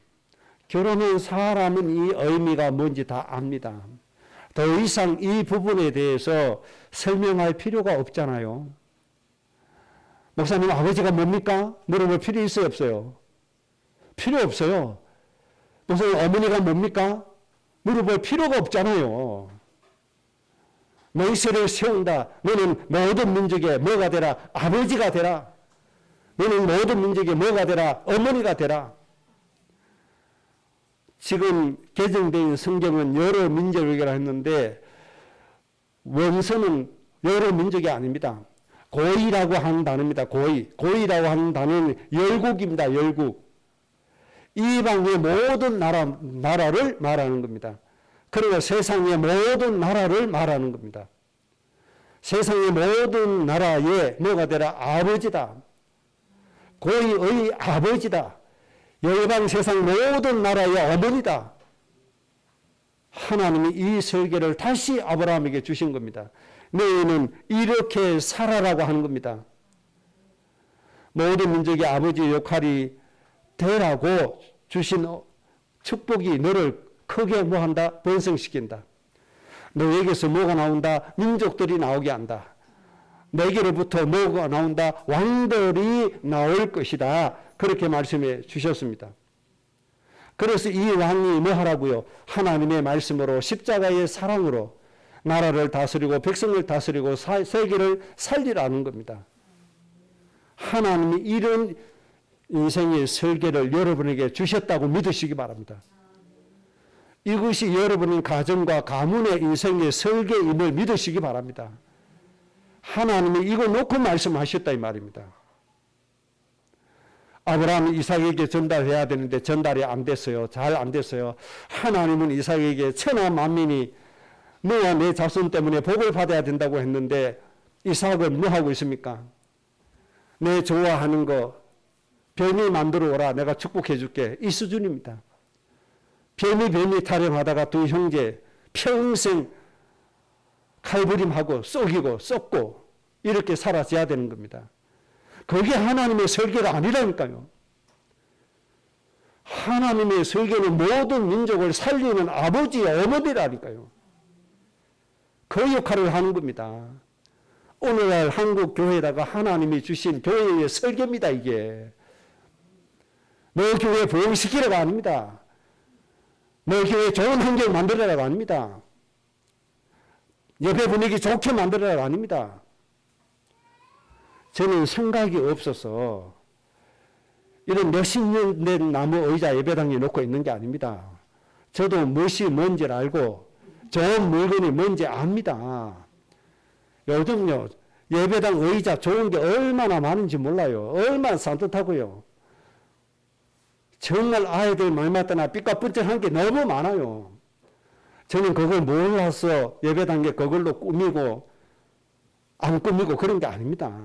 A: 결혼한 사람은 이 의미가 뭔지 다 압니다. 더 이상 이 부분에 대해서 설명할 필요가 없잖아요. 목사님, 아버지가 뭡니까? 물어볼 필요 있어요, 없어요? 필요 없어요. 목사님, 어머니가 뭡니까? 물어볼 필요가 없잖아요. 맹세를 세운다. 너는 모든 민족의 뭐가 되라? 아버지가 되라. 너는 모든 민족의 뭐가 되라? 어머니가 되라. 지금 개정된 성경은 여러 민족이라 했는데 원서는 여러 민족이 아닙니다. 고이라고 하는 단어입니다. 고이라고 하는 단어는 열국입니다. 열국. 이방의 모든 나라를 말하는 겁니다. 그리고 세상의 모든 나라를 말하는 겁니다. 세상의 모든 나라의 뭐가 되라? 아버지다. 고이의 아버지다. 열방 세상 모든 나라의 어머니다. 하나님이 이 설계를 다시 아브라함에게 주신 겁니다. 너희는 이렇게 살아라고 하는 겁니다. 모든 민족의 아버지의 역할이 되라고 주신 축복이 너를 크게 뭐한다? 번성시킨다. 너에게서 뭐가 나온다? 민족들이 나오게 한다. 내게로부터 뭐가 나온다? 왕들이 나올 것이다. 그렇게 말씀해 주셨습니다. 그래서 이 왕이 뭐 하라고요? 하나님의 말씀으로 십자가의 사랑으로 나라를 다스리고 백성을 다스리고 세계를 살리라는 겁니다. 하나님이 이런 인생의 설계를 여러분에게 주셨다고 믿으시기 바랍니다. 이것이 여러분의 가정과 가문의 인생의 설계임을 믿으시기 바랍니다. 하나님이 이거 놓고 말씀하셨다 이 말입니다. 아브라함이 이삭에게 전달해야 되는데 전달이 안 됐어요. 잘 안 됐어요. 하나님은 이삭에게 천하 만민이 너와 내 자손 때문에 복을 받아야 된다고 했는데 이삭은 뭐 하고 있습니까? 내 좋아하는 거 변이 만들어 오라. 내가 축복해 줄게. 이 수준입니다. 변이 타령하다가 두 형제 평생 칼부림하고 쏘기고 썩고 이렇게 살아져야 되는 겁니다. 그게 하나님의 설계가 아니라니까요. 하나님의 설계는 모든 민족을 살리는 아버지, 어머니라니까요. 그 역할을 하는 겁니다. 오늘날 한국 교회에다가 하나님이 주신 교회의 설계입니다. 이게. 너 교회 부흥시키라가 아닙니다. 너 교회 좋은 환경 만들어라가 아닙니다. 예배 분위기 좋게 만들어라가 아닙니다. 저는 생각이 없어서 이런 몇십 년 된 나무 의자 예배당에 놓고 있는 게 아닙니다. 저도 무엇이 뭔지를 알고 좋은 물건이 뭔지 압니다. 요즘요 예배당 의자 좋은 게 얼마나 많은지 몰라요. 얼마나 산뜻하고요. 정말 아이들 말마따나 삐까뻔쩍한 게 너무 많아요. 저는 그걸 몰라서 예배당에 그걸로 꾸미고 안 꾸미고 그런 게 아닙니다.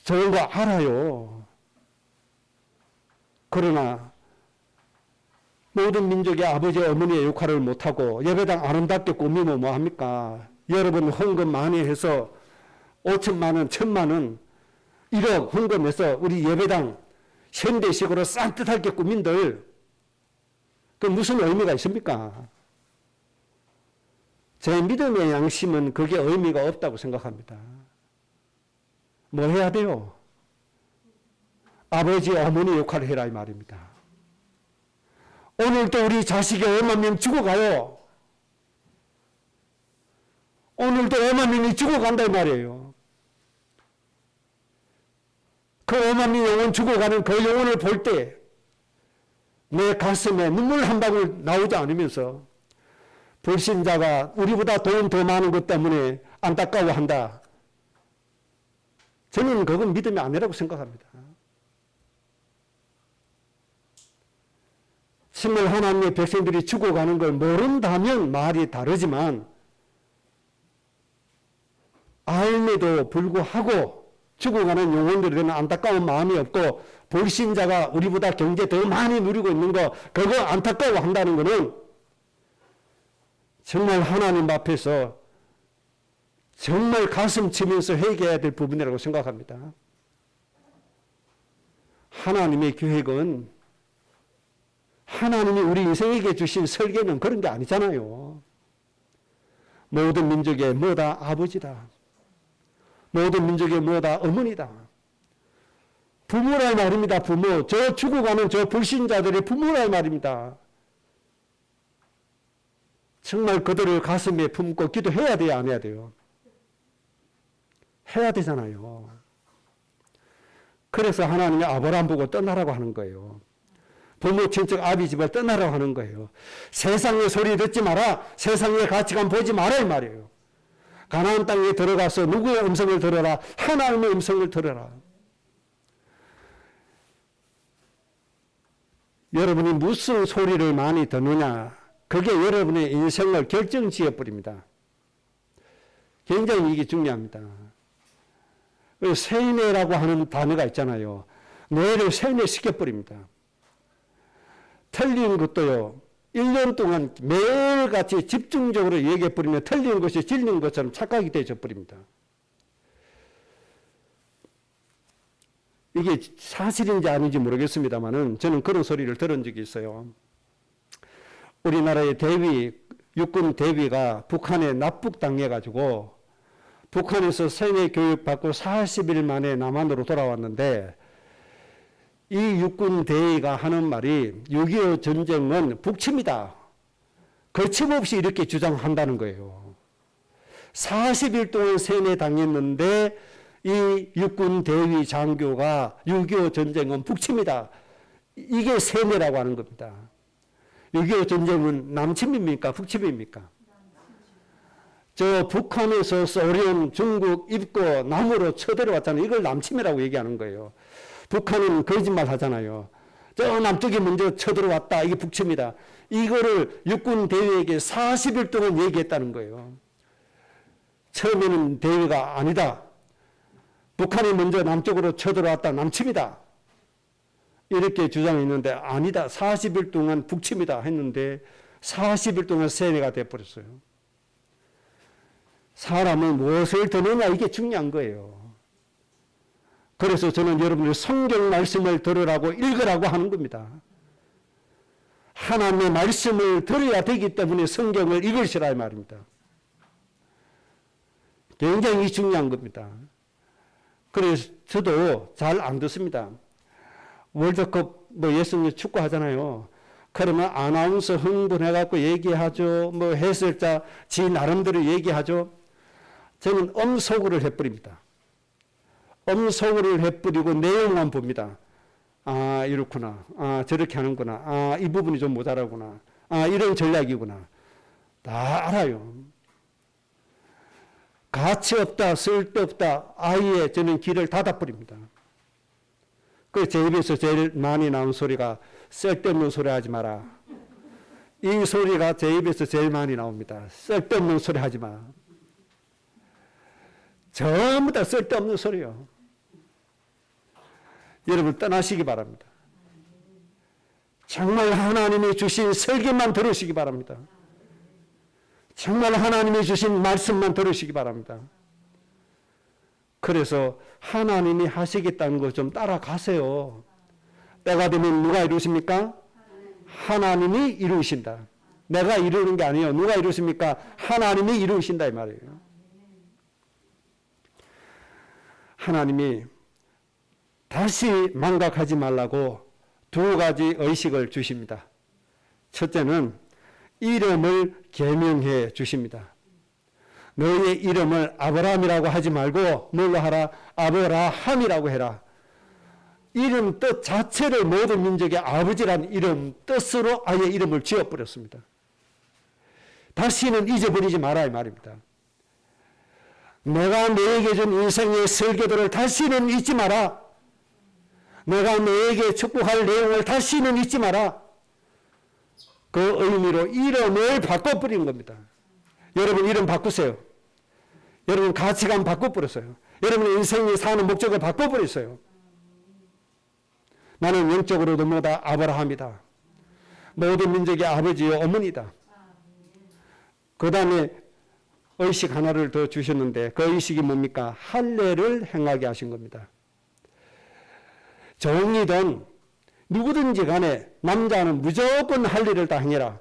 A: 좋은 거 알아요. 그러나 모든 민족의 아버지 어머니의 역할을 못하고 예배당 아름답게 꾸미면 뭐합니까? 여러분 헌금 많이 해서 5천만 원, 1,000만 원, 1억 헌금해서 우리 예배당 현대식으로 산뜻하게 꾸민들 그 무슨 의미가 있습니까? 제 믿음의 양심은 그게 의미가 없다고 생각합니다. 뭐 해야 돼요? 아버지, 어머니 역할을 해라 이 말입니다. 오늘도 우리 자식이 5만 명 죽어가요. 오늘도 5만 명이 죽어간다 이 말이에요. 그 5만 명 영혼 죽어가는 그 영혼을 볼 때 내 가슴에 눈물 한 방울 나오지 않으면서 불신자가 우리보다 돈 더 많은 것 때문에 안타까워한다. 저는 그건 믿음이 아니라고 생각합니다. 정말 하나님의 백성들이 죽어가는 걸 모른다면 말이 다르지만 알매도 불구하고 죽어가는 영혼들에 대한 안타까운 마음이 없고 불신자가 우리보다 경제 더 많이 누리고 있는 거 그거 안타까워한다는 거는 정말 하나님 앞에서 정말 가슴 치면서 회개해야 될 부분이라고 생각합니다. 하나님의 계획은 하나님이 우리 인생에게 주신 설계는 그런 게 아니잖아요. 모든 민족의 뭐다 아버지다. 모든 민족의 뭐다 어머니다. 부모란 말입니다. 부모. 저 죽어가는 저 불신자들의 부모란 말입니다. 정말 그들을 가슴에 품고 기도해야 돼요? 안 해야 돼요? 해야 되잖아요. 그래서 하나님이 아브라함 보고 떠나라고 하는 거예요. 부모, 친척, 아비 집을 떠나라고 하는 거예요. 세상의 소리 듣지 마라. 세상의 가치관 보지 마라 이 말이에요. 가나안 땅에 들어가서 누구의 음성을 들어라? 하나님의 음성을 들어라. 여러분이 무슨 소리를 많이 듣느냐? 그게 여러분의 인생을 결정지어 버립니다. 굉장히 이게 중요합니다. 세뇌라고 하는 단어가 있잖아요. 뇌를 세뇌시켜 버립니다. 틀린 것도요. 1년 동안 매일같이 집중적으로 얘기해 버리면 틀린 것이 진리인 것처럼 착각이 되어 버립니다. 이게 사실인지 아닌지 모르겠습니다만은 저는 그런 소리를 들은 적이 있어요. 우리나라의 대위, 육군 대위가 북한에 납북당해가지고 북한에서 세뇌 교육받고 40일 만에 남한으로 돌아왔는데 이 육군 대위가 하는 말이 6.25 전쟁은 북침이다. 거침없이 이렇게 주장한다는 거예요. 40일 동안 세뇌 당했는데 이 육군 대위 장교가 6.25 전쟁은 북침이다. 이게 세뇌라고 하는 겁니다. 6.25 전쟁은 남침입니까? 북침입니까? 저 북한에서 소련, 중국 입고 남으로 쳐들어왔잖아요. 이걸 남침이라고 얘기하는 거예요. 북한은 거짓말 하잖아요. 저 남쪽이 먼저 쳐들어왔다. 이게 북침이다. 이거를 육군 대위에게 40일 동안 얘기했다는 거예요. 처음에는 대위가 아니다. 북한이 먼저 남쪽으로 쳐들어왔다. 남침이다. 이렇게 주장했는데 아니다. 40일 동안 북침이다 했는데 40일 동안 세뇌가 돼버렸어요. 사람은 무엇을 듣느냐 이게 중요한 거예요. 그래서 저는 여러분들 성경 말씀을 들으라고 읽으라고 하는 겁니다. 하나님의 말씀을 들어야 되기 때문에 성경을 읽으시라 이 말입니다. 굉장히 중요한 겁니다. 그래서 저도 잘 안 듣습니다. 월드컵 예수님 축구 하잖아요. 그러면 아나운서 흥분해갖고 얘기하죠. 해설자 지 나름대로 얘기하죠. 저는 엄소구를 해버립니다. 엄소구를 해버리고 내용만 봅니다. 아 이렇구나. 아 저렇게 하는구나. 아 이 부분이 좀 모자라구나. 아 이런 전략이구나. 다 알아요. 가치 없다, 쓸데없다. 아예 저는 길을 닫아버립니다. 그래서 제 입에서 제일 많이 나온 소리가 쓸데없는 소리 하지 마라. 이 소리가 제 입에서 제일 많이 나옵니다. 쓸데없는 소리 하지 마. 전부 다 쓸데없는 소리요. 여러분 떠나시기 바랍니다. 정말 하나님이 주신 설교만 들으시기 바랍니다. 정말 하나님이 주신 말씀만 들으시기 바랍니다. 그래서 하나님이 하시겠다는 거 좀 따라가세요. 때가 되면 누가 이루십니까? 하나님이 이루신다. 내가 이루는 게 아니에요. 누가 이루십니까? 하나님이 이루신다 이 말이에요. 하나님이 다시 망각하지 말라고 두 가지 의식을 주십니다. 첫째는 이름을 계명해 주십니다. 너의 이름을 아브라함이라고 하지 말고 뭘로 하라? 아브라함이라고 해라. 이름 뜻 자체를 모든 민족의 아버지라는 이름 뜻으로 아예 이름을 지어버렸습니다. 다시는 잊어버리지 마라 이 말입니다. 내가 너에게 준 인생의 설교들을 다시는 잊지 마라. 내가 너에게 축복할 내용을 다시는 잊지 마라. 그 의미로 이름을 바꿔버린 겁니다. 여러분 이름 바꾸세요. 여러분 가치관 바꿔버렸어요. 여러분 인생이 사는 목적을 바꿔버렸어요. 나는 영적으로 너무나 아브라함이다. 모든 민족의 아버지요 어머니다. 그 다음에 의식 하나를 더 주셨는데 그 의식이 뭡니까? 할례를 행하게 하신 겁니다. 종이든 누구든지 간에 남자는 무조건 할례를 다 행해라.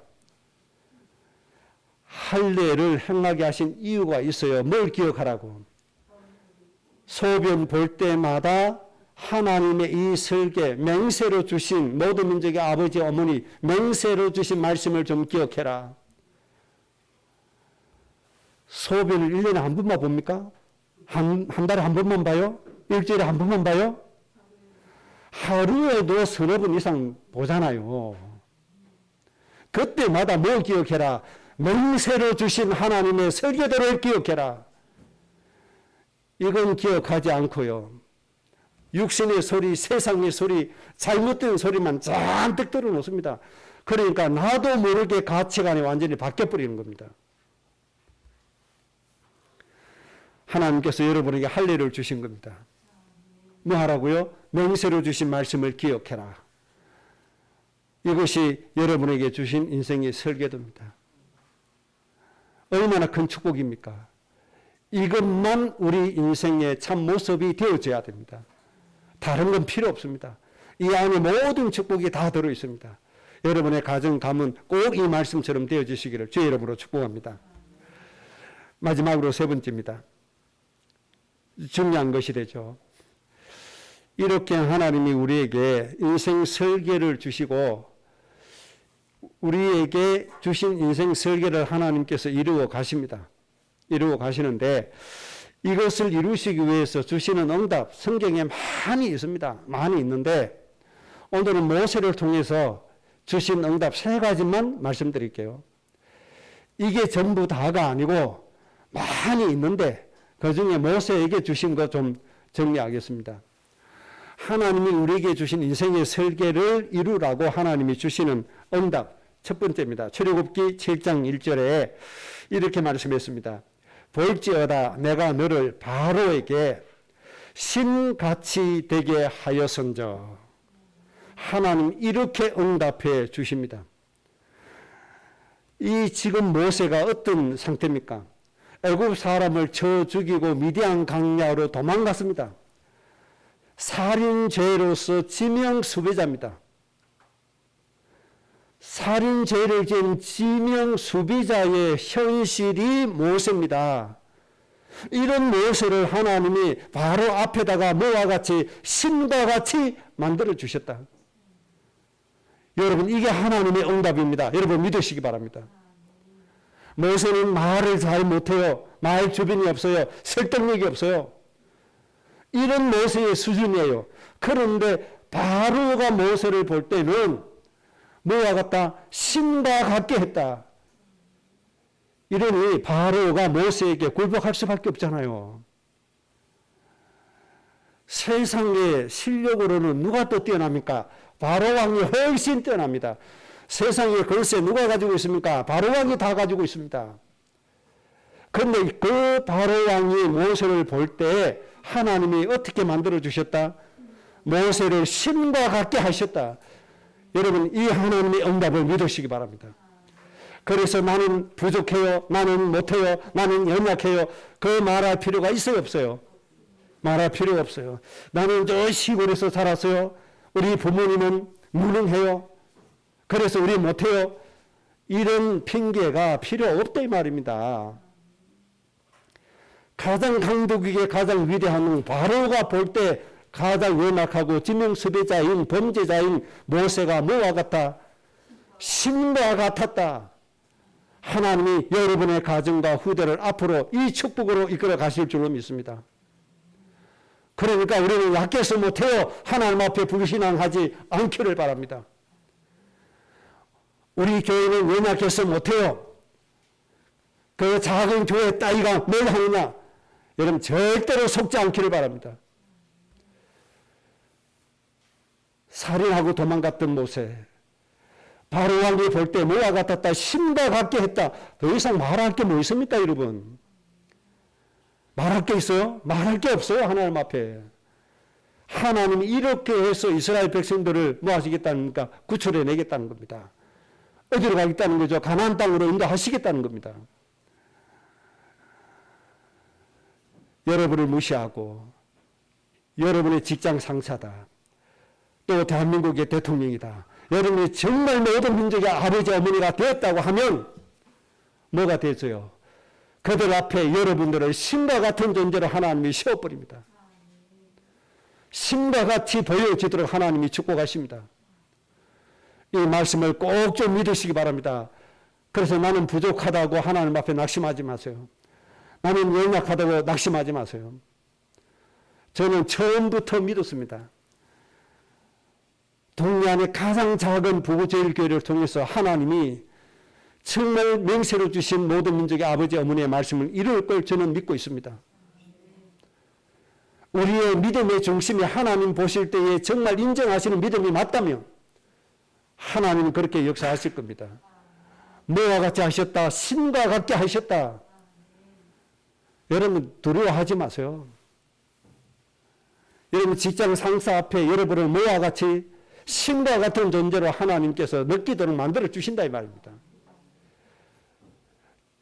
A: 할례를 행하게 하신 이유가 있어요. 뭘 기억하라고? 소변 볼 때마다 하나님의 이 설계, 맹세로 주신 모든 민족의 아버지, 어머니 맹세로 주신 말씀을 좀 기억해라. 소변을 1년에 한 번만 봅니까? 한 달에 한 번만 봐요? 일주일에 한 번만 봐요? 하루에도 서너 번 이상 보잖아요. 그때마다 뭘 기억해라? 맹세로 주신 하나님의 설계도를 기억해라. 이건 기억하지 않고요. 육신의 소리, 세상의 소리, 잘못된 소리만 잔뜩 들어놓습니다. 그러니까 나도 모르게 가치관이 완전히 바뀌어버리는 겁니다. 하나님께서 여러분에게 할례를 주신 겁니다. 뭐 하라고요? 맹세로 주신 말씀을 기억해라. 이것이 여러분에게 주신 인생의 설계도입니다. 얼마나 큰 축복입니까? 이것만 우리 인생의 참 모습이 되어져야 됩니다. 다른 건 필요 없습니다. 이 안에 모든 축복이 다 들어있습니다. 여러분의 가정 가문 꼭 이 말씀처럼 되어지시기를 주의 이름으로 축복합니다. 마지막으로 세 번째입니다. 중요한 것이 되죠. 이렇게 하나님이 우리에게 인생 설계를 주시고 우리에게 주신 인생 설계를 하나님께서 이루어 가십니다. 이루어 가시는데 이것을 이루시기 위해서 주시는 응답 성경에 많이 있습니다. 많이 있는데 오늘은 모세를 통해서 주신 응답 3가지만 말씀드릴게요. 이게 전부 다가 아니고 많이 있는데 그중에 모세에게 주신 것 좀 정리하겠습니다. 하나님이 우리에게 주신 인생의 설계를 이루라고 하나님이 주시는 응답 첫 번째입니다. 출애굽기 7장 1절에 이렇게 말씀했습니다. 볼지어다 내가 너를 바로에게 신같이 되게 하여선저. 하나님 이렇게 응답해 주십니다. 이 지금 모세가 어떤 상태입니까? 애굽 사람을 쳐 죽이고 미디안 광야로 도망갔습니다. 살인죄로서 지명 수비자입니다. 살인죄를 지은 지명 수비자의 현실이 모세입니다. 이런 모세를 하나님이 바로 앞에다가 뭐와 같이 신과 같이 만들어 주셨다. 여러분 이게 하나님의 응답입니다. 여러분 믿으시기 바랍니다. 모세는 말을 잘 못해요. 말 주변이 없어요. 설득력이 없어요. 이런 모세의 수준이에요. 그런데 바로가 모세를 볼 때는 뭐와 같다? 신과 같게 했다. 이러니 바로가 모세에게 굴복할 수밖에 없잖아요. 세상의 실력으로는 누가 또 뛰어납니까? 바로 왕이 훨씬 뛰어납니다. 세상에 글쎄 누가 가지고 있습니까? 바로 왕이 다 가지고 있습니다. 그런데 그 바로 왕이 모세를 볼 때 하나님이 어떻게 만들어 주셨다? 모세를 신과 같게 하셨다. 여러분 이 하나님의 응답을 믿으시기 바랍니다. 그래서 나는 부족해요. 나는 못해요. 나는 연약해요. 그 말할 필요가 있어요? 없어요? 말할 필요가 없어요. 나는 저 시골에서 살았어요. 우리 부모님은 무능해요. 그래서 우리 못해요. 이런 핑계가 필요 없다 이 말입니다. 가장 강도국의 가장 위대한 바로가 볼 때 가장 연약하고 지명수배자인 범죄자인 모세가 뭐와 같다? 신과 같았다. 하나님이 여러분의 가정과 후대를 앞으로 이 축복으로 이끌어 가실 줄로 믿습니다. 그러니까 우리는 약해서 못해요. 하나님 앞에 불신앙하지 않기를 바랍니다. 우리 교회는 연약해서 못해요. 그 작은 교회 따위가 뭘 하느냐? 여러분 절대로 속지 않기를 바랍니다. 살인하고 도망갔던 모세. 바로 왕이 볼 때 뭐와 같았다? 신과 같게 했다. 더 이상 말할 게 뭐 있습니까 여러분? 말할 게 있어요? 말할 게 없어요 하나님 앞에. 하나님이 이렇게 해서 이스라엘 백성들을 뭐 하시겠다는 겁니까? 구출해 내겠다는 겁니다. 어디로 가겠다는 거죠? 가나안 땅으로 인도하시겠다는 겁니다. 여러분을 무시하고 여러분의 직장 상사다. 또 대한민국의 대통령이다. 여러분이 정말 모든 민족의 아버지 어머니가 되었다고 하면 뭐가 되죠? 그들 앞에 여러분들을 신과 같은 존재로 하나님이 세워버립니다. 신과 같이 보여지도록 하나님이 축복하십니다. 이 말씀을 꼭 좀 믿으시기 바랍니다. 그래서 나는 부족하다고 하나님 앞에 낙심하지 마세요. 나는 연약하다고 낙심하지 마세요. 저는 처음부터 믿었습니다. 동해안의 가장 작은 부부제일교회를 통해서 하나님이 정말 맹세로 주신 모든 민족의 아버지 어머니의 말씀을 이룰 걸 저는 믿고 있습니다. 우리의 믿음의 중심이 하나님 보실 때에 정말 인정하시는 믿음이 맞다면 하나님은 그렇게 역사하실 겁니다. 뭐와 같이 하셨다? 신과 같게 하셨다. 여러분 두려워하지 마세요. 여러분 직장 상사 앞에 여러분을 뭐와 같이 신과 같은 존재로 하나님께서 느끼도록 만들어 주신다 이 말입니다.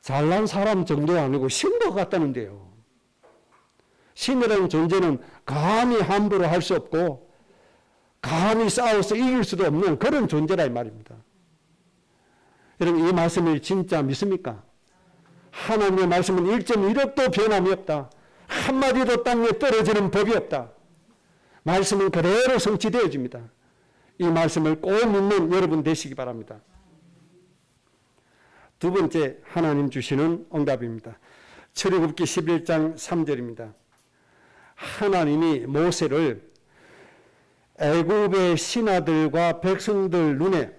A: 잘난 사람 정도 아니고 신과 같다는데요. 신이라는 존재는 감히 함부로 할 수 없고 감히 싸워서 이길 수도 없는 그런 존재라 이 말입니다. 여러분 이 말씀을 진짜 믿습니까? 하나님의 말씀은 1.1억도 변함이 없다. 한마디도 땅에 떨어지는 법이 없다. 말씀은 그대로 성취되어집니다. 이 말씀을 꼭 믿는 여러분 되시기 바랍니다. 두 번째 하나님 주시는 응답입니다. 출애굽기 11장 3절입니다. 하나님이 모세를 애굽의 신하들과 백성들 눈에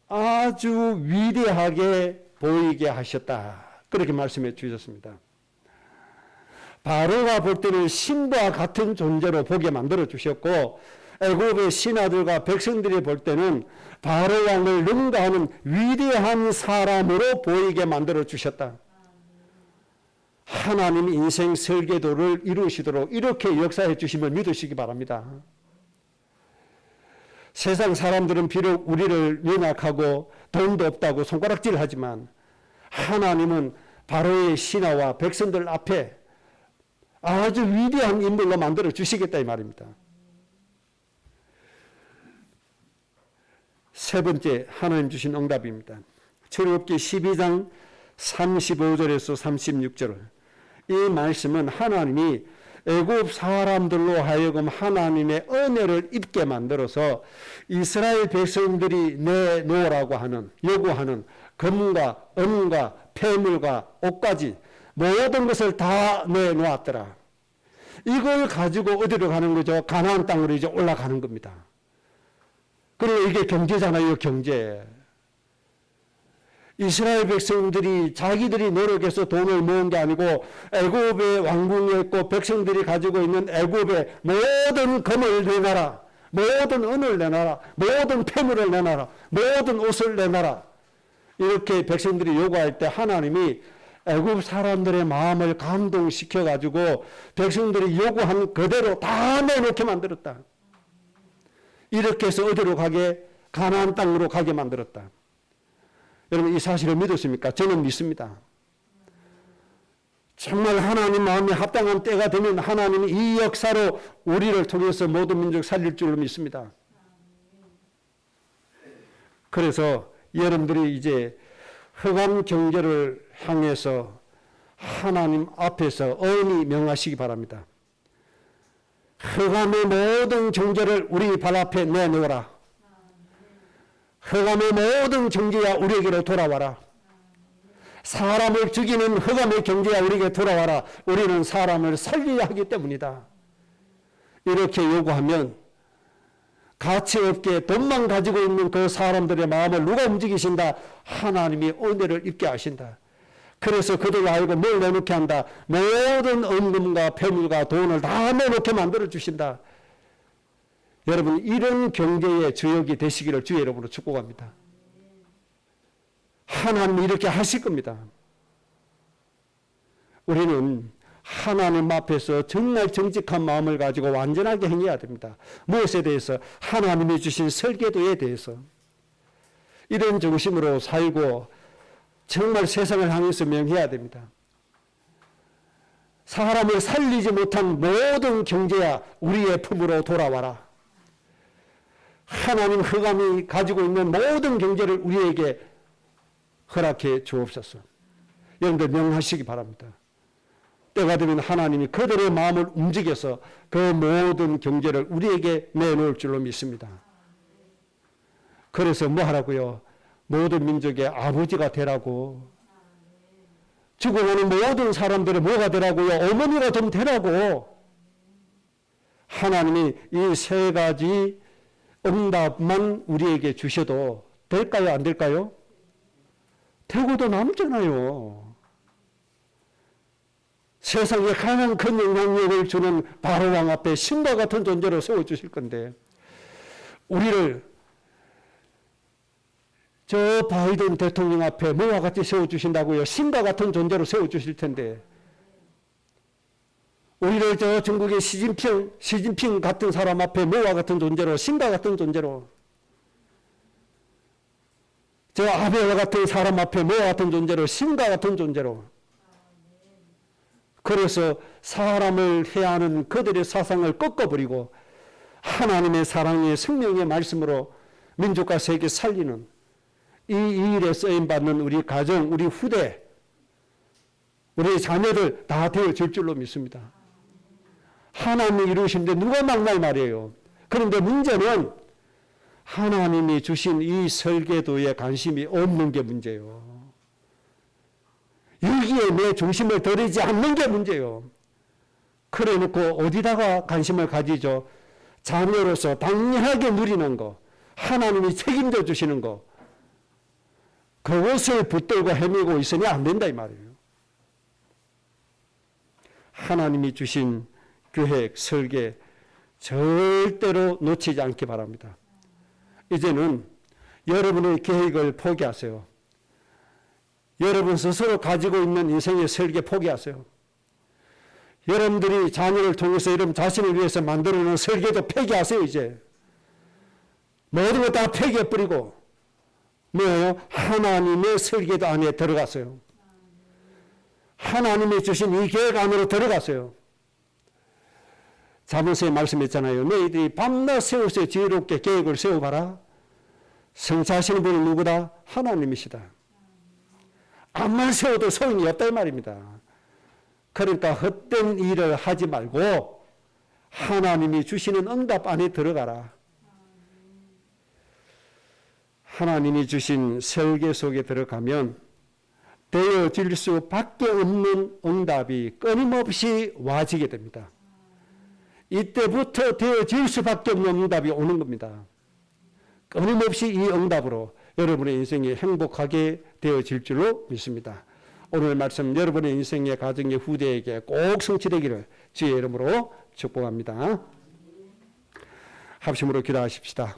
A: 아주 위대하게 보이게 하셨다. 그렇게 말씀해 주셨습니다. 바로가 볼 때는 신과 같은 존재로 보게 만들어 주셨고, 애굽의 신하들과 백성들이 볼 때는 바로 왕을 능가하는 위대한 사람으로 보이게 만들어 주셨다. 하나님이 인생 설계도를 이루시도록 이렇게 역사해 주심을 믿으시기 바랍니다. 세상 사람들은 비록 우리를 연약하고 돈도 없다고 손가락질하지만 하나님은 바로의 신하와 백성들 앞에 아주 위대한 인물로 만들어 주시겠다 이 말입니다. 세 번째 하나님 주신 응답입니다. 출애굽기 12장 35절에서 36절. 이 말씀은 하나님이 애굽 사람들로 하여금 하나님의 은혜를 입게 만들어서 이스라엘 백성들이 내놓으라고 하는, 요구하는 금과 은과 폐물과 옷까지 모든 것을 다 내놓았더라. 이걸 가지고 어디로 가는 거죠? 가나안 땅으로 이제 올라가는 겁니다. 그리고 이게 경제잖아요, 경제. 이스라엘 백성들이 자기들이 노력해서 돈을 모은 게 아니고 애굽의 왕궁에 있고 백성들이 가지고 있는 애굽의 모든 금을 내놔라, 모든 은을 내놔라, 모든 폐물을 내놔라, 모든 옷을 내놔라. 이렇게 백성들이 요구할 때 하나님이 애굽 사람들의 마음을 감동시켜 가지고 백성들이 요구한 그대로 다 내놓게 만들었다. 이렇게 해서 어디로 가게? 가나안 땅으로 가게 만들었다. 여러분 이 사실을 믿으십니까? 저는 믿습니다. 정말 하나님 마음에 합당한 때가 되면 하나님이 이 역사로 우리를 통해서 모든 민족 살릴 줄로 믿습니다. 그래서 여러분들이 이제 흑암 경제를 향해서 하나님 앞에서 엄히 명하시기 바랍니다. 흑암의 모든 경제를 우리 발 앞에 내놓으라. 흑암의 모든 경제야 우리에게로 돌아와라. 사람을 죽이는 흑암의 경제야 우리에게 돌아와라. 우리는 사람을 살려야 하기 때문이다. 이렇게 요구하면 가치없게 돈만 가지고 있는 그 사람들의 마음을 누가 움직이신다? 하나님이 은혜를 입게 하신다. 그래서 그들 알고 뭘 내놓게 한다? 모든 은금과 폐물과 돈을 다 내놓게 만들어 주신다. 여러분 이런 경제의 주역이 되시기를 주의 이름으로 축복합니다. 하나님이 이렇게 하실 겁니다. 우리는 하나님 앞에서 정말 정직한 마음을 가지고 완전하게 행해야 됩니다. 무엇에 대해서? 하나님이 주신 설계도에 대해서. 이런 정신으로 살고 정말 세상을 향해서 명해야 됩니다. 사람을 살리지 못한 모든 경제야 우리의 품으로 돌아와라. 하나님 흑암이 가지고 있는 모든 경제를 우리에게 허락해 주옵소서. 여러분들 명하시기 바랍니다. 때가 되면 하나님이 그들의 마음을 움직여서 그 모든 경제를 우리에게 내놓을 줄로 믿습니다. 그래서 뭐 하라고요? 모든 민족의 아버지가 되라고. 죽어가는 모든 사람들의 뭐가 되라고요? 어머니가 좀 되라고. 하나님이 이 세 가지 응답만 우리에게 주셔도 될까요? 안 될까요? 되고도 남잖아요. 세상에 가장 큰 영향력을 주는 바로왕 앞에 신과 같은 존재로 세워주실 건데 우리를 저 바이든 대통령 앞에 뭐와 같이 세워주신다고요? 신과 같은 존재로 세워주실 텐데 우리를 저 중국의 시진핑 같은 사람 앞에 뭐와 같은 존재로, 신과 같은 존재로, 저 아베와 같은 사람 앞에 뭐와 같은 존재로, 신과 같은 존재로. 그래서 사람을 해하는 그들의 사상을 꺾어버리고 하나님의 사랑의 생명의 말씀으로 민족과 세계 살리는 이 일에 쓰임받는 우리 가정, 우리 후대, 우리 자녀들 다 되어질 줄로 믿습니다. 하나님이 이루시는데 누가 막날 말이에요. 그런데 문제는 하나님이 주신 이 설계도에 관심이 없는 게 문제예요. 여기에 내 중심을 들이지 않는 게 문제예요. 그래 놓고 어디다가 관심을 가지죠? 자녀로서 당연하게 누리는 거, 하나님이 책임져 주시는 거, 그것을 붙들고 헤매고 있으면 안 된다 이 말이에요. 하나님이 주신 계획, 설계 절대로 놓치지 않기 바랍니다. 이제는 여러분의 계획을 포기하세요. 여러분 스스로 가지고 있는 인생의 설계 포기하세요. 여러분들이 자녀를 통해서 여러분 자신을 위해서 만들어 놓은 설계도 폐기하세요. 이제 모든 거 다 폐기해버리고 뭐예요? 하나님의 설계도 안에 들어갔어요. 하나님이 주신 이 계획 안으로 들어갔어요. 자문서에 말씀했잖아요. 너희들이 밤낮 세우세요. 지혜롭게 계획을 세워봐라. 성취하시는 분은 누구다? 하나님이시다. 암만 세워도 소용이 없다 이 말입니다. 그러니까 헛된 일을 하지 말고 하나님이 주시는 응답 안에 들어가라. 하나님이 주신 설계 속에 들어가면 되어질 수밖에 없는 응답이 끊임없이 와지게 됩니다. 이때부터 되어질 수밖에 없는 응답이 오는 겁니다. 끊임없이 이 응답으로 여러분의 인생이 행복하게 되어질 줄로 믿습니다. 오늘 말씀 여러분의 인생의 가정의 후대에게 꼭 성취되기를 주의 이름으로 축복합니다. 합심으로 기도하십시다.